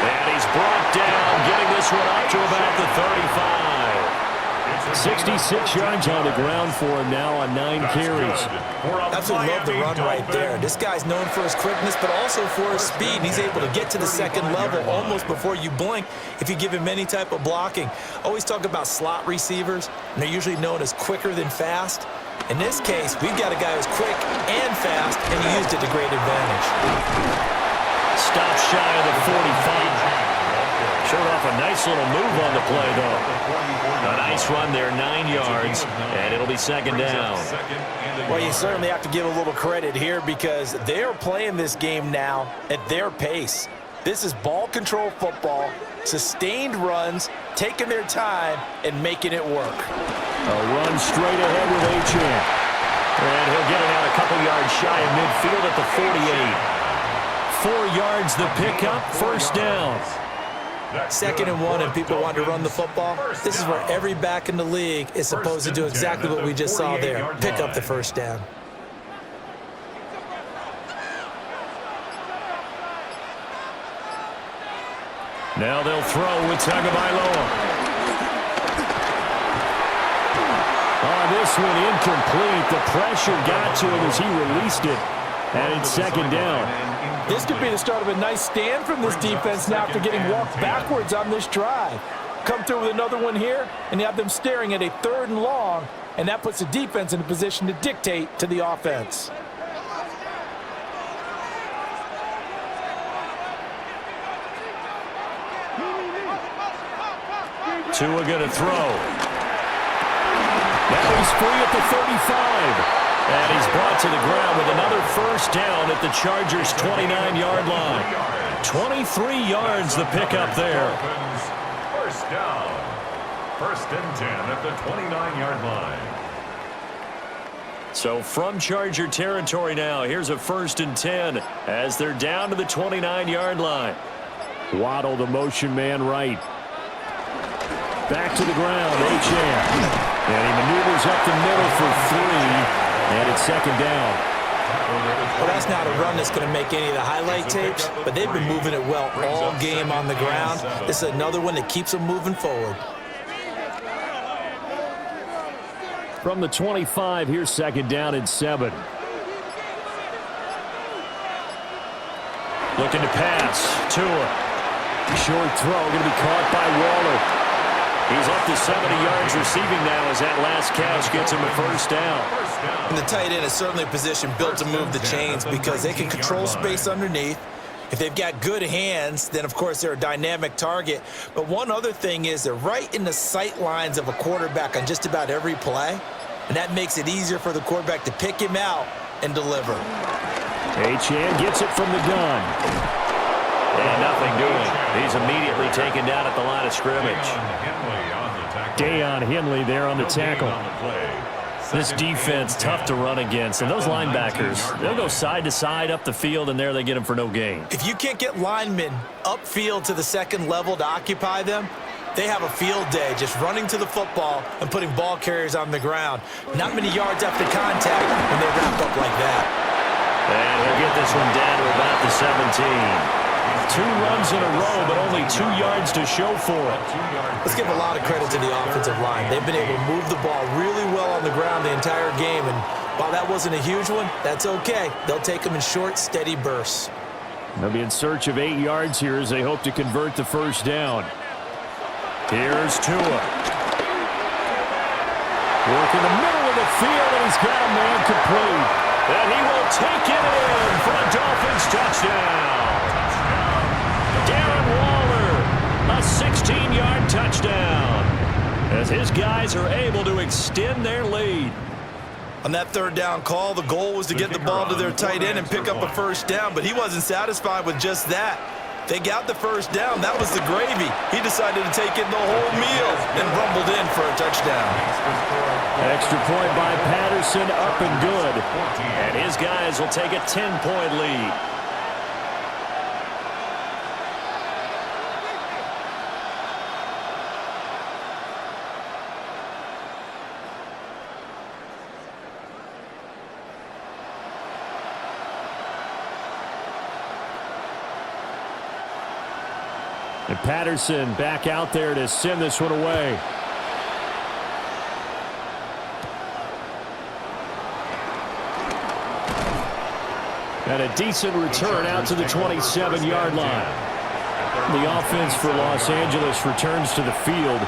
A: And he's brought down, getting this one up to about the 35. 66 yards on the ground for him now on 9 carries.
C: Absolutely love the run right there. This guy's known for his quickness, but also for his speed. And he's able to get to the 2nd level almost before you blink if you give him any type of blocking. Always talk about slot receivers, and they're usually known as quicker than fast. In this case, we've got a guy who's quick and fast, and he used it to great advantage.
A: Stop shy of the 45. Showed off a nice little move on the play, though. A nice run there, 9 yards, and it'll be second down.
D: Well, you certainly have to give a little credit here because they're playing this game now at their pace. This is ball control football, sustained runs, taking their time, and making it work.
A: A run straight ahead with Achane. And he'll get it out a couple yards shy of midfield at the 48. 4 yards the pickup, first down.
D: 2nd and 1, and people want to run the football. This is where every back in the league is supposed to do exactly what we just saw there, pick up the first down.
A: Now they'll throw with Tagovailoa. On this one, incomplete. The pressure got to him as he released it, and it's second down.
D: This could be the start of a nice stand from this defense now after getting walked backwards on this drive. Come through with another one here, and you have them staring at a 3rd and long, and that puts the defense in a position to dictate to the offense.
A: Tua going to throw. Now he's free at the 35. And he's brought to the ground with another first down at the Chargers' 29-yard line. 23 yards the pickup there.
B: First down. 1st and 10 at the 29-yard line.
A: So from Charger territory now, here's a 1st and 10 as they're down to the 29-yard line. Waddle the motion man right. Back to the ground, Achane. And he maneuvers up the middle for 3. And it's second down.
D: Well, that's not a run that's going to make any of the highlight tapes, but they've been moving it well all game on the ground. This is another one that keeps them moving forward.
A: From the 25, here's second down and 7. Looking to pass. Tua. Short throw going to be caught by Waller. He's up to 70 yards receiving now as that last catch gets him a first down.
C: And the tight end is certainly a position built to move the chains because they can control space underneath. If they've got good hands, then, of course, they're a dynamic target. But one other thing is they're right in the sight lines of a quarterback on just about every play, and that makes it easier for the quarterback to pick him out and deliver.
A: Achane gets it from the gun. And nothing doing. He's immediately taken down at the line of scrimmage. Deion Henley there on the tackle. This defense tough to run against, and those linebackers, they'll go side to side up the field, and there they get them for no gain.
C: If you can't get linemen upfield to the 2nd level to occupy them, they have a field day just running to the football and putting ball carriers on the ground. Not many yards after contact when they wrap up like that.
A: And he'll get this one down to about the 17. 2 runs in a row, but only 2 yards to show for it.
C: Let's give a lot of credit to the offensive line. They've been able to move the ball really well on the ground the entire game, and while that wasn't a huge one, that's okay. They'll take them in short, steady bursts.
A: They'll be in search of 8 yards here as they hope to convert the first down. Here's Tua. Work in the middle of the field, and he's got a man complete. And he will take it in for a Dolphins touchdown. Darren Waller, a 16-yard touchdown, as his guys are able to extend their lead.
C: On that 3rd down call, the goal was to get the ball to their tight end and pick up a first down, but he wasn't satisfied with just that. They got the first down. That was the gravy. He decided to take in the whole meal and rumbled in for a touchdown.
A: Extra point by Patterson, up and good. And his guys will take a 10-point lead. And Patterson back out there to send this one away. And a decent return out to the 27-yard line. The offense for Los Angeles returns to the field.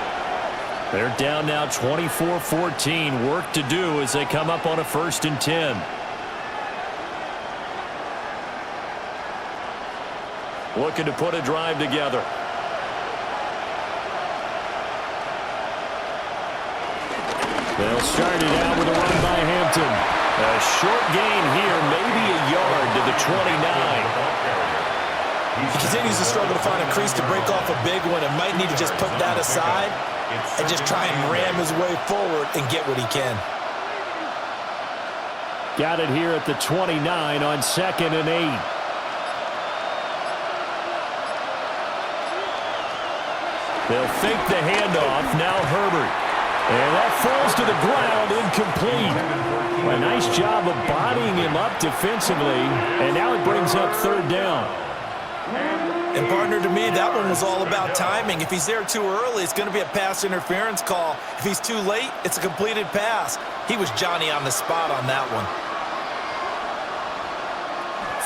A: They're down now 24-14. Work to do as they come up on a 1st and 10. Looking to put a drive together. They'll start it out with a run by Hampton. A short gain here, maybe a yard to the 29.
C: He continues to struggle to find a crease to break off a big one and might need to just put that aside and just try and ram his way forward and get what he can.
A: Got it here at the 29 on 2nd and 8. They'll fake the handoff. Now Herbert. And that falls to the ground, incomplete. A nice job of bodying him up defensively. And now it brings up 3rd down.
C: And partner, to me, that one was all about timing. If he's there too early, it's going to be a pass interference call. If he's too late, it's a completed pass. He was Johnny on the spot on that one.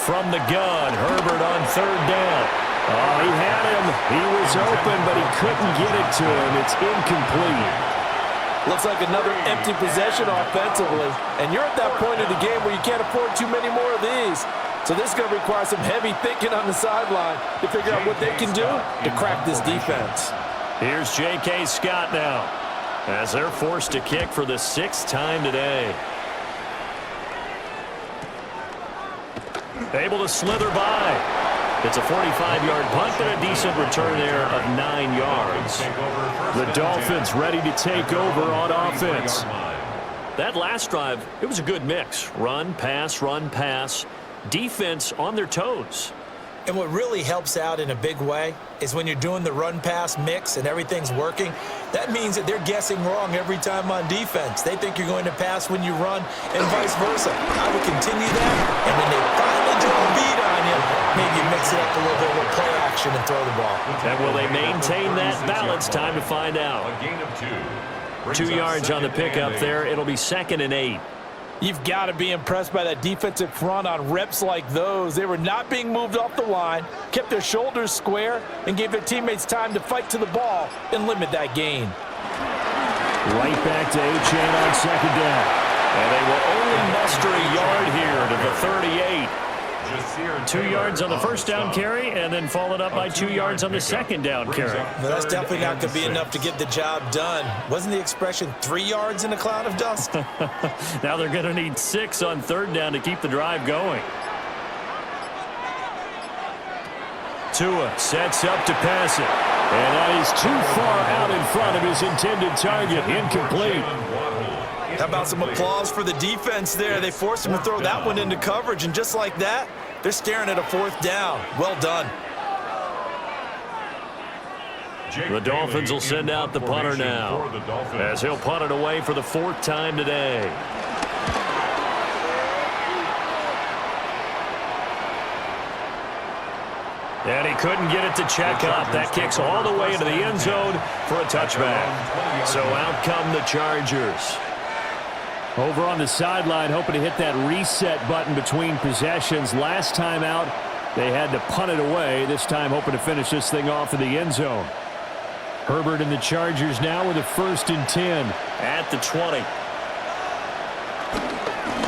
A: From the gun, Herbert on 3rd down. Oh, he had him. He was open, but he couldn't get it to him. It's incomplete.
D: Looks like another empty possession offensively. And you're at that point of the game where you can't afford too many more of these. So this is going to require some heavy thinking on the sideline to figure out what they can do to crack this defense.
A: Here's J.K. Scott now as they're forced to kick for the 6th time today. Able to slither by. It's a 45-yard punt, but a decent return there of 9 yards. The Dolphins ready to take over on offense. That last drive, it was a good mix. Run, pass. Defense on their toes.
C: And what really helps out in a big way is when you're doing the run-pass mix and everything's working, that means that they're guessing wrong every time on defense. They think you're going to pass when you run and vice versa. I would continue that, and when they finally draw a beat on you, maybe mix it up a little bit with play action and throw the ball.
A: And will they maintain that balance? Time to find out.
B: A gain of 2.
A: 2 yards on the pickup there. It'll be 2nd and 8.
D: You've got to be impressed by that defensive front on reps like those. They were not being moved off the line, kept their shoulders square, and gave their teammates time to fight to the ball and limit that gain.
A: Right back to Achane on 2nd down. And they will only muster a yard here to the 38. 2 yards on the 1st down carry, and then followed up by 2 yards on the 2nd down carry.
C: No, that's definitely not going to be enough to get the job done. Wasn't the expression 3 yards in a cloud of dust?
A: Now they're going to need 6 on 3rd down to keep the drive going. Tua sets up to pass it. And that is too far out in front of his intended target. Incomplete.
C: How about some applause for the defense there? They forced him to throw that one into coverage, and just like that, they're staring at a 4th down. Well done.
A: The Dolphins will send out the punter now, as he'll punt it away for the 4th time today. And he couldn't get it to check up. That kicks all the way into the end zone for a touchback. So out come the Chargers. Over on the sideline, hoping to hit that reset button between possessions. Last time out, they had to punt it away. This time, hoping to finish this thing off in the end zone. Herbert and the Chargers now with a 1st and 10 at the 20.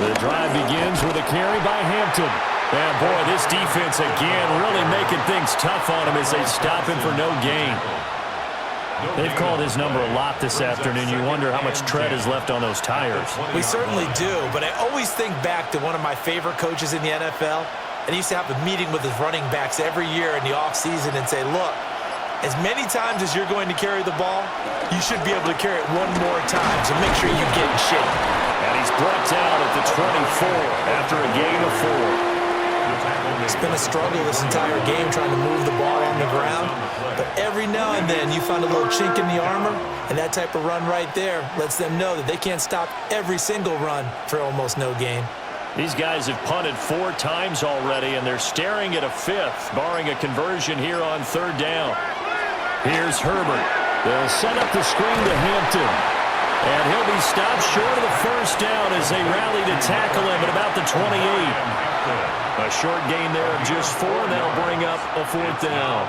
A: The drive begins with a carry by Hampton. And boy, this defense again really making things tough on him as they stop him for no gain. They've called his number a lot this afternoon. You wonder how much tread is left on those tires.
C: We certainly do, but I always think back to one of my favorite coaches in the NFL, and he used to have a meeting with his running backs every year in the offseason and say, look, as many times as you're going to carry the ball, you should be able to carry it one more time, so make sure you get in shape.
A: And he's brought down at the 24 after a gain of 4.
C: It's been a struggle this entire game trying to move the ball on the ground. But every now and then you find a little chink in the armor, and that type of run right there lets them know that they can't stop every single run for almost no gain.
A: These guys have punted 4 times already, and they're staring at a 5th, barring a conversion here on 3rd down. Here's Herbert. They'll set up the screen to Hampton. And he'll be stopped short of the 1st down as they rally to tackle him at about the 28. A short gain there of just 4, and that'll bring up a 4th down.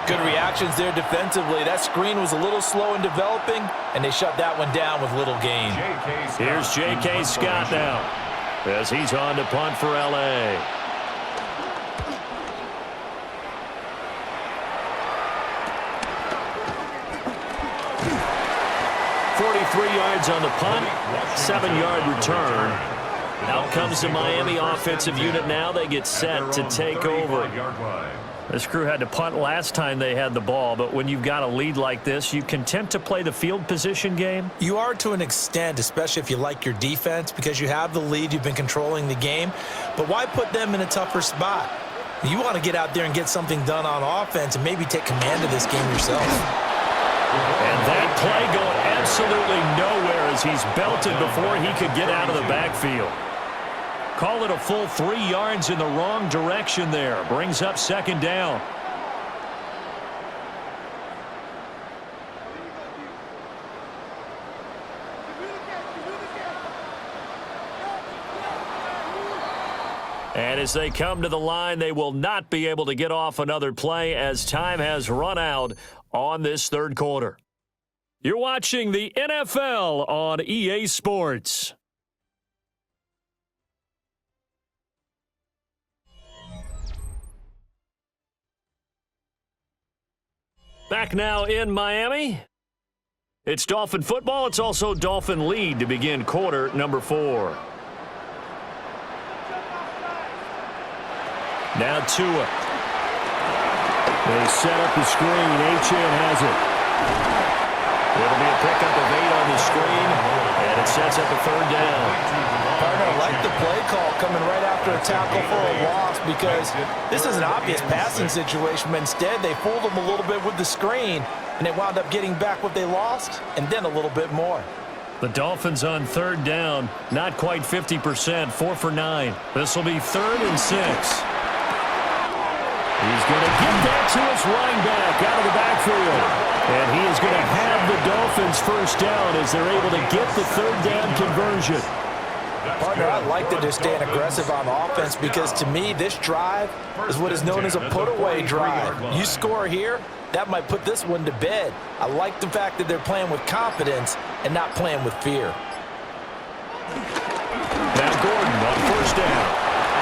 D: Good reactions there defensively. That screen was a little slow in developing, and they shut that one down with little gain.
A: Here's J.K. Scott now as he's on to punt for L.A. 3 yards on the punt, 7-yard return. Out comes the Miami offensive unit now. They get set to take over. This crew had to punt last time they had the ball, but when you've got a lead like this, you content to play the field position game?
C: You are to an extent, especially if you like your defense, because you have the lead, you've been controlling the game. But why put them in a tougher spot? You want to get out there and get something done on offense and maybe take command of this game yourself.
A: And that play going absolutely nowhere as he's belted before he could get out of the backfield. Call it a full 3 yards in the wrong direction there. Brings up 2nd down. And as they come to the line, they will not be able to get off another play as time has run out on this 3rd quarter. You're watching the NFL on EA Sports. Back now in Miami. It's Dolphin football. It's also Dolphin lead to begin quarter number 4. Now Tua. They set up the screen. Achane has it. It'll be a pickup of 8 on the screen, and it sets up a 3rd down.
C: Partner, I like the play call coming right after a tackle for a loss because this is an obvious passing situation, but instead they fooled them a little bit with the screen, and they wound up getting back what they lost and then a little bit more.
A: The Dolphins on 3rd down, not quite 50%, 4 for 9. This will be 3rd and 6. He's going to get that to his running back out of the backfield. And he is going to have the Dolphins 1st down as they're able to get the 3rd down conversion.
C: Partner, I like that they're staying aggressive on offense because to me, this drive is what is known as a put-away drive. You score here, that might put this one to bed. I like the fact that they're playing with confidence and not playing with fear.
A: Now Gordon on 1st down.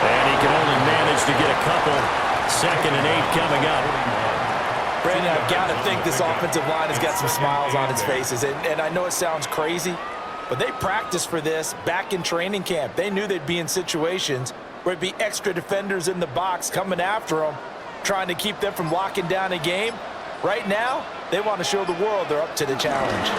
A: And he can only manage to get a couple. 2nd and 8 coming up.
C: Brandon, I've got to think this offensive line has got some smiles on its faces. And I know it sounds crazy, but they practiced for this back in training camp. They knew they'd be in situations where it'd be extra defenders in the box coming after them, trying to keep them from locking down a game. Right now, they want to show the world they're up to the challenge.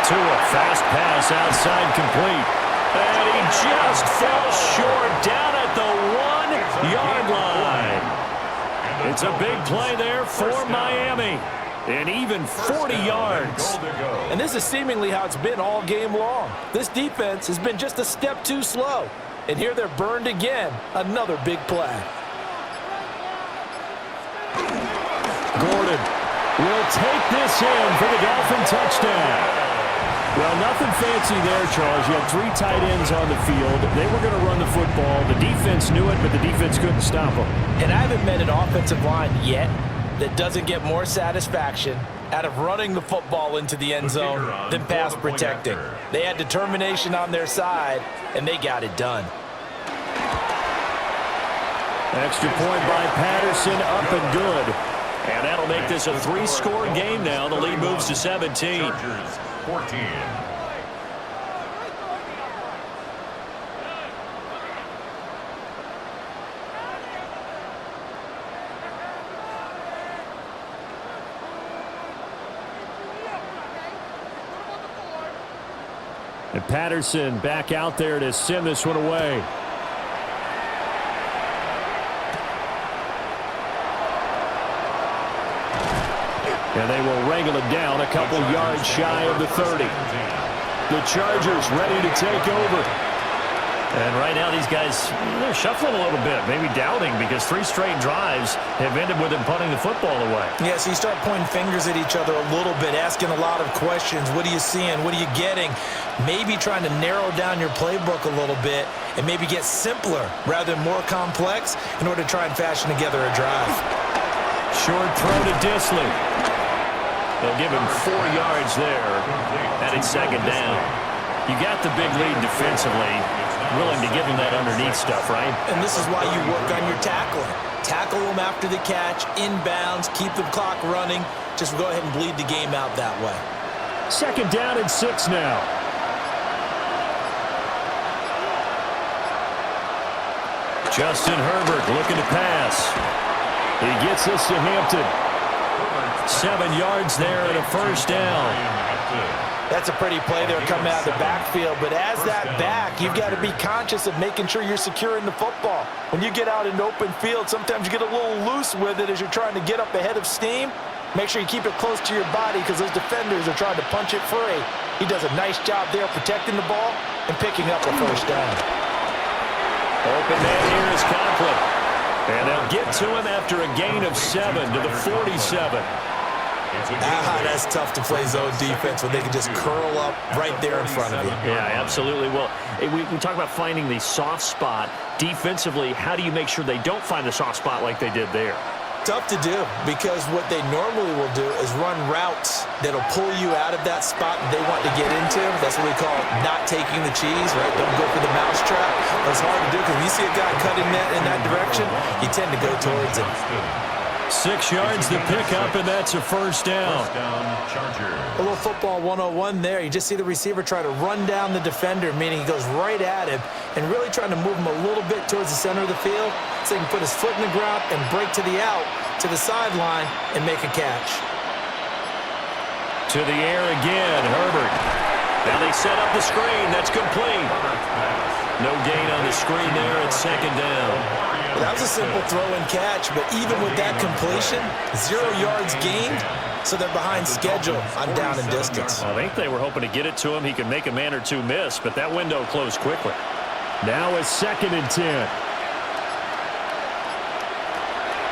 A: Tua, fast pass outside complete. And he just fell short down at the 1-yard line. It's a big play there for Miami. And even 40 yards.
D: And this is seemingly how it's been all game long. This defense has been just a step too slow. And here they're burned again. Another big play.
A: Gordon will take this in for the Dolphin touchdown. Well, nothing fancy there, Charles. You had 3 tight ends on the field. They were going to run the football. The defense knew it, but the defense couldn't stop them.
C: And I haven't met an offensive line yet that doesn't get more satisfaction out of running the football into the end zone than pass protecting. They had determination on their side, and they got it done.
A: Extra point by Patterson, up and good. And that'll make this a 3-score game now. The lead moves to 17.
B: Chargers, 14.
A: And Patterson back out there to send this one away. And they will wrangle it down a couple yards shy of the 30. The Chargers ready to take over. And right now these guys, they're shuffling a little bit, maybe doubting because 3 straight drives have ended with them punting the football away.
C: Yeah, so you start pointing fingers at each other a little bit, asking a lot of questions. What are you seeing? What are you getting? Maybe trying to narrow down your playbook a little bit and maybe get simpler rather than more complex in order to try and fashion together a drive.
A: Short throw to Disley. They'll give him 4 yards there, and it's 2nd down. You got the big lead defensively, willing to give him that underneath stuff, right?
C: And this is why you work on your tackling. Tackle them after the catch, inbounds, keep the clock running. Just go ahead and bleed the game out that way.
A: 2nd down and 6 now. Justin Herbert looking to pass. He gets this to Hampton. 7 yards there and a 1st down.
D: That's a pretty play there coming out of the backfield, but as that back, you've got to be conscious of making sure you're securing the football. When you get out in open field, sometimes you get a little loose with it as you're trying to get up ahead of steam. Make sure you keep it close to your body because those defenders are trying to punch it free. He does a nice job there protecting the ball and picking up a 1st down.
A: Open man here is Conklin. And they'll get to him after a gain of 7 to the 47.
C: That's tough to play zone defense when they can just curl up right there in front of you.
A: Yeah, absolutely. Well, we talk about finding the soft spot. Defensively, how do you make sure they don't find the soft spot like they did there?
C: Tough to do because what they normally will do is run routes that'll pull you out of that spot that they want to get into. That's what we call not taking the cheese, right? Don't go for the mousetrap. But it's hard to do because when you see a guy cutting that in that direction, you tend to go towards him.
A: 6 yards to pick up, and that's a 1st down.
C: A little football 101 there. You just see the receiver try to run down the defender, meaning he goes right at him and really trying to move him a little bit towards the center of the field so he can put his foot in the ground and break to the out, to the sideline, and make a catch.
A: To the air again, Herbert. Now they set up the screen. That's complete. No gain on the screen there at 2nd down.
C: Well, that was a simple throw and catch, but even with that completion, 0 yards gained, so they're behind schedule on down and distance.
A: I think they were hoping to get it to him. He could make a man or two miss, but that window closed quickly. Now it's 2nd and 10.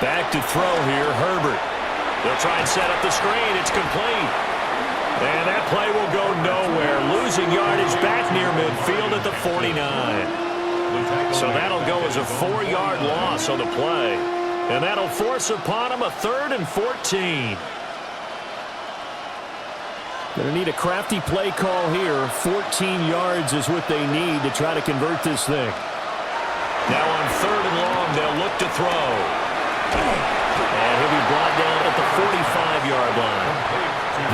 A: Back to throw here, Herbert. They'll try and set up the screen. It's complete. And that play will go nowhere. Losing yardage back near midfield at the 49. So that'll go as a 4-yard loss on the play. And that'll force upon him a 3rd and 14. Going to need a crafty play call here. 14 yards is what they need to try to convert this thing. Now on 3rd and long, they'll look to throw. And he'll be brought down at the 45-yard line.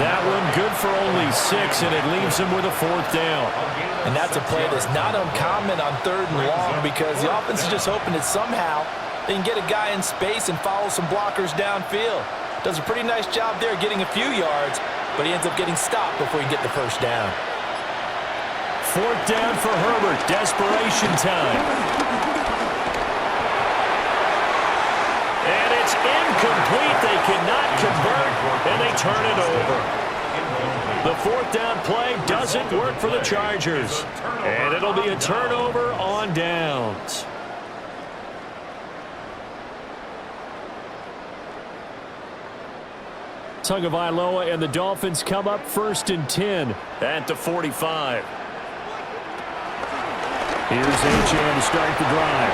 A: That one good for only 6, and it leaves him with a 4th down.
D: And that's a play that's not uncommon on 3rd and long because the offense is just hoping that somehow they can get a guy in space and follow some blockers downfield. Does a pretty nice job there getting a few yards, but he ends up getting stopped before he get the 1st down.
A: 4th down for Herbert. Desperation time. And it's incomplete. They cannot convert, and they turn it over. The 4th down play doesn't work for the Chargers, and it'll be a turnover on downs. Tagovailoa and the Dolphins come up 1st and 10 at the 45. Here's Achane to start the drive.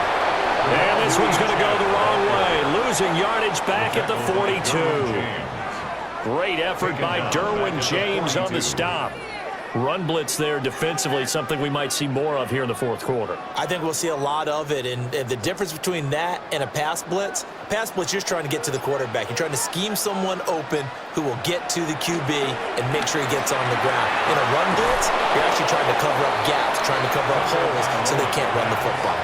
A: And this one's going to go the wrong way. Losing yardage back at the 42. Great effort by Derwin James on the stop. Run blitz there defensively, something we might see more of here in the 4th quarter.
C: I think we'll see a lot of it, and the difference between that and a pass blitz, you're just trying to get to the quarterback. You're trying to scheme someone open who will get to the QB and make sure he gets on the ground. In a run blitz, you're actually trying to cover up gaps, trying to cover up holes so they can't run the football.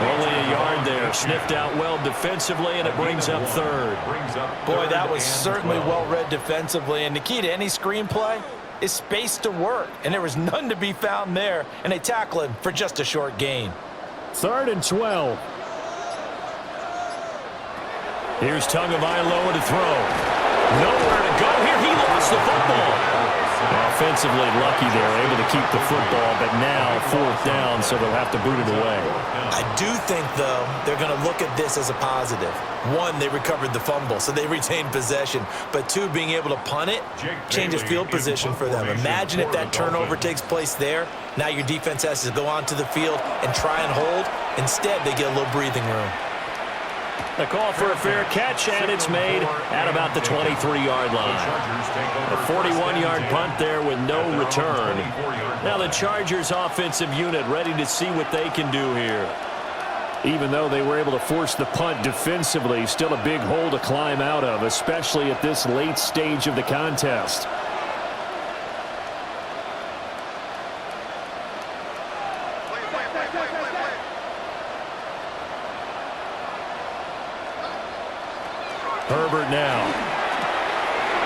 A: Only a yard there. Sniffed out well defensively, and it brings up 3rd.
D: Boy, that was certainly well-read defensively, and the key to any screenplay is space to work, and there was none to be found there, and they tackle him for just a short gain.
A: 3rd and 12. Here's Tagovailoa to throw. Nowhere to go here. He lost the football. Offensively lucky they're able to keep the football, but now 4th down, so they'll have to boot it away.
C: I do think, though, they're going to look at this as a positive. 1, they recovered the fumble, so they retained possession. But 2, being able to punt it changes field position for them. Imagine if that turnover takes place there. Now your defense has to go onto the field and try and hold. Instead, they get a little breathing room.
A: The call for a fair catch, and it's made at about the 23-yard line. A 41-yard punt there with no return. Now the Chargers offensive unit ready to see what they can do here. Even though they were able to force the punt defensively, still a big hole to climb out of, especially at this late stage of the contest. Herbert now.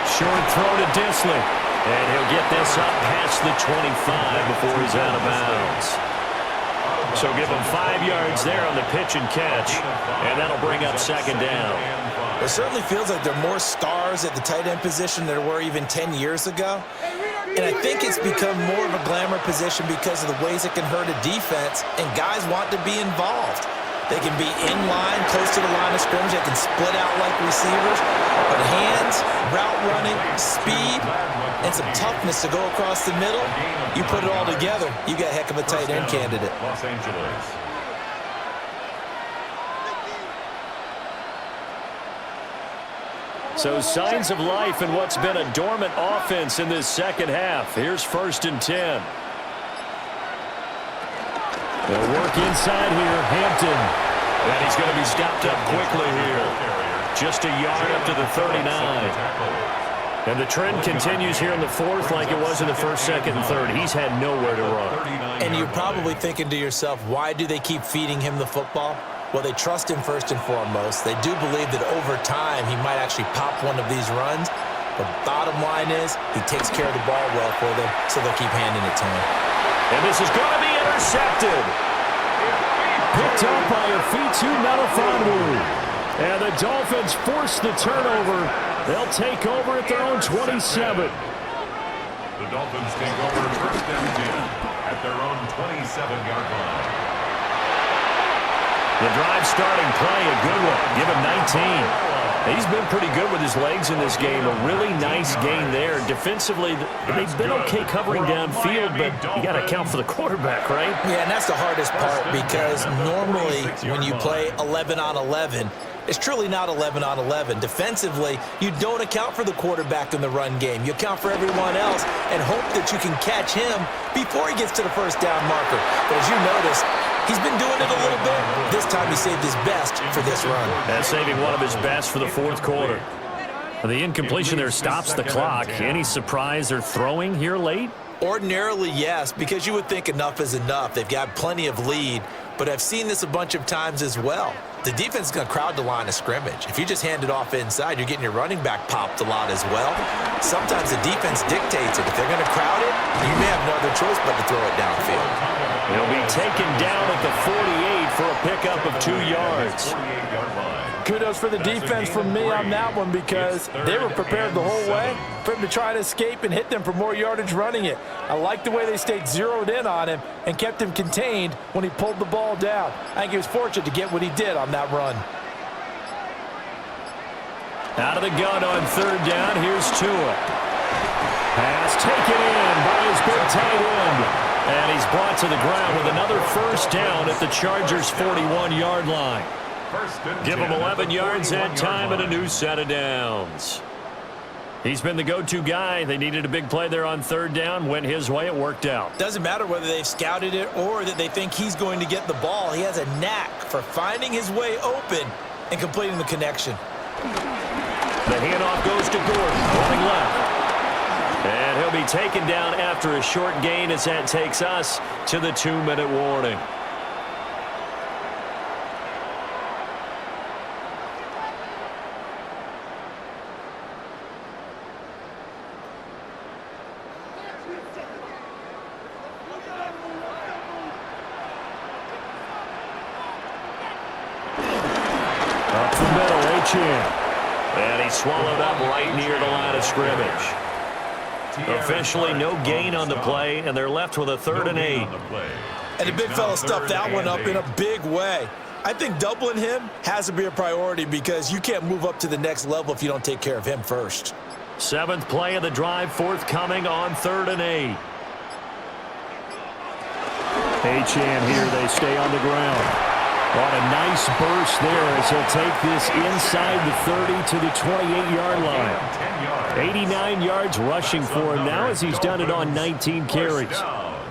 A: Short throw to Disley. And he'll get this up past the 25 before he's out of bounds. So give him 5 yards there on the pitch and catch, and that'll bring up second down.
C: It certainly feels like there are more stars at the tight end position than there were even 10 years ago. And I think it's become more of a glamour position because of the ways it can hurt a defense, and guys want to be involved. They can be in line, close to the line of scrimmage. They can split out like receivers. But hands, route running, speed, and some toughness to go across the middle, you put it all together, you got a heck of a tight end candidate.
B: Los Angeles.
A: So signs of life in what's been a dormant offense in this second half. Here's 1st and 10. They'll work inside here. Hampton. And he's going to be stopped up quickly here. Just a yard up to the 39. And the trend continues here in the 4th like it was in the 1st, 2nd, and 3rd. He's had nowhere to run.
C: And you're probably thinking to yourself, why do they keep feeding him the football? Well, they trust him first and foremost. They do believe that over time he might actually pop one of these runs. But bottom line is he takes care of the ball well for them, so they'll keep handing it to him.
A: And this is going to be intercepted. Picked up by Afitu Melifonwu. And the Dolphins force the turnover. They'll take over at their own 27.
B: The Dolphins take over 1st and 10 at their own 27-yard line.
A: The drive starting play, a good one. Give him 19. He's been pretty good with his legs in this game. A really nice gain there. Defensively, they've been okay covering downfield, but you got to account for the quarterback, right?
C: Yeah, and that's the hardest part because normally when you play 11 on 11, it's truly not 11 on 11. Defensively, you don't account for the quarterback in the run game. You account for everyone else and hope that you can catch him before he gets to the 1st down marker. But as you notice, he's been doing it a little bit. This time he saved his best for this run.
A: And saving one of his best for the 4th quarter. The incompletion there stops the clock. Any surprise they're throwing here late?
C: Ordinarily, yes, because you would think enough is enough. They've got plenty of lead, but I've seen this a bunch of times as well. The defense is going to crowd the line of scrimmage. If you just hand it off inside, you're getting your running back popped a lot as well. Sometimes the defense dictates it. If they're going to crowd it, you may have no other choice but to throw it downfield.
A: He'll be taken down at the 48 for a pickup of 2 yards.
D: Kudos for the defense from me on that one because they were prepared the whole way for him to try to escape and hit them for more yardage running it. I like the way they stayed zeroed in on him and kept him contained when he pulled the ball down. I think he was fortunate to get what he did on that run.
A: Out of the gun on 3rd down, here's Tua. Pass taken in by his big tight end. And he's brought to the ground with another 1st down at the Chargers' 41-yard line. Give him 11 yards that time and a new set of downs. He's been the go-to guy. They needed a big play there on 3rd down. Went his way. It worked out.
C: Doesn't matter whether they've scouted it or that they think he's going to get the ball. He has a knack for finding his way open and completing the connection.
A: The handoff goes to Gordon, running left. And he'll be taken down after a short gain as that takes us to the 2-minute warning. Up the middle, Achane. And he's swallowed up right near the line of scrimmage. Officially no gain on the play, and they're left with a 3rd and 8.
C: And the big fella stuffed that one up in a big way. I think doubling him has to be a priority because you can't move up to the next level if you don't take care of him first.
A: 7th play of the drive forthcoming on 3rd and 8. Achane here, they stay on the ground. On a nice burst there as he'll take this inside the 30 to the 28-yard line. 89 yards rushing for him now as he's done it on 19 carries.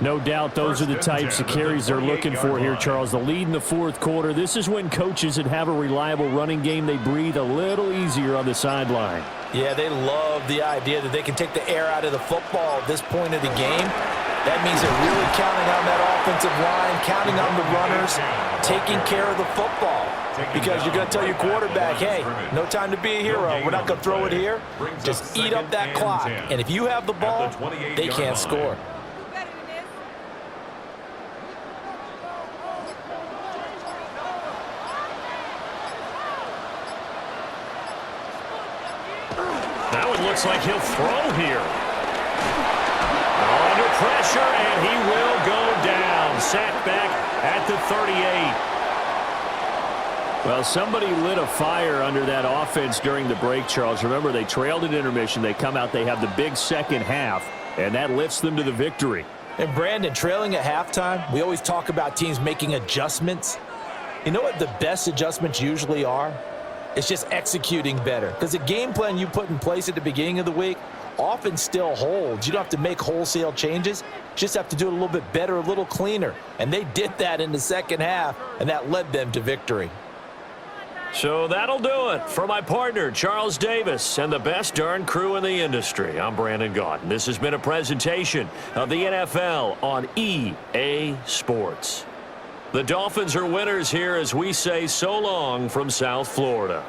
A: No doubt those are the types of carries they're looking for here, Charles. The lead in the fourth quarter. This is when coaches that have a reliable running game, they breathe a little easier on the sideline.
D: Yeah, they love the idea that they can take the air out of the football at this point of the game. That means they're really counting on that offensive line, counting on the runners, taking care of the football. Because you're going to tell your quarterback, hey, no time to be a hero. We're not going to throw it here. Just eat up that clock. And if you have the ball, they can't score.
A: Now it looks like he'll throw here. Under pressure, and he will go down. Sacked back at the 38. Well, somebody lit a fire under that offense during the break, Charles. Remember, they trailed at intermission. They come out, they have the big second half, and that lifts them to the victory.
D: And, Brandon, trailing at halftime, we always talk about teams making adjustments. You know what the best adjustments usually are? It's just executing better. Because the game plan you put in place at the beginning of the week often still holds. You don't have to make wholesale changes. You just have to do it a little bit better, a little cleaner. And they did that in the second half, and that led them to victory.
A: So that'll do it for my partner, Charles Davis, and the best darn crew in the industry. I'm Brandon Gaudin. This has been a presentation of the NFL on EA Sports. The Dolphins are winners here as we say so long from South Florida.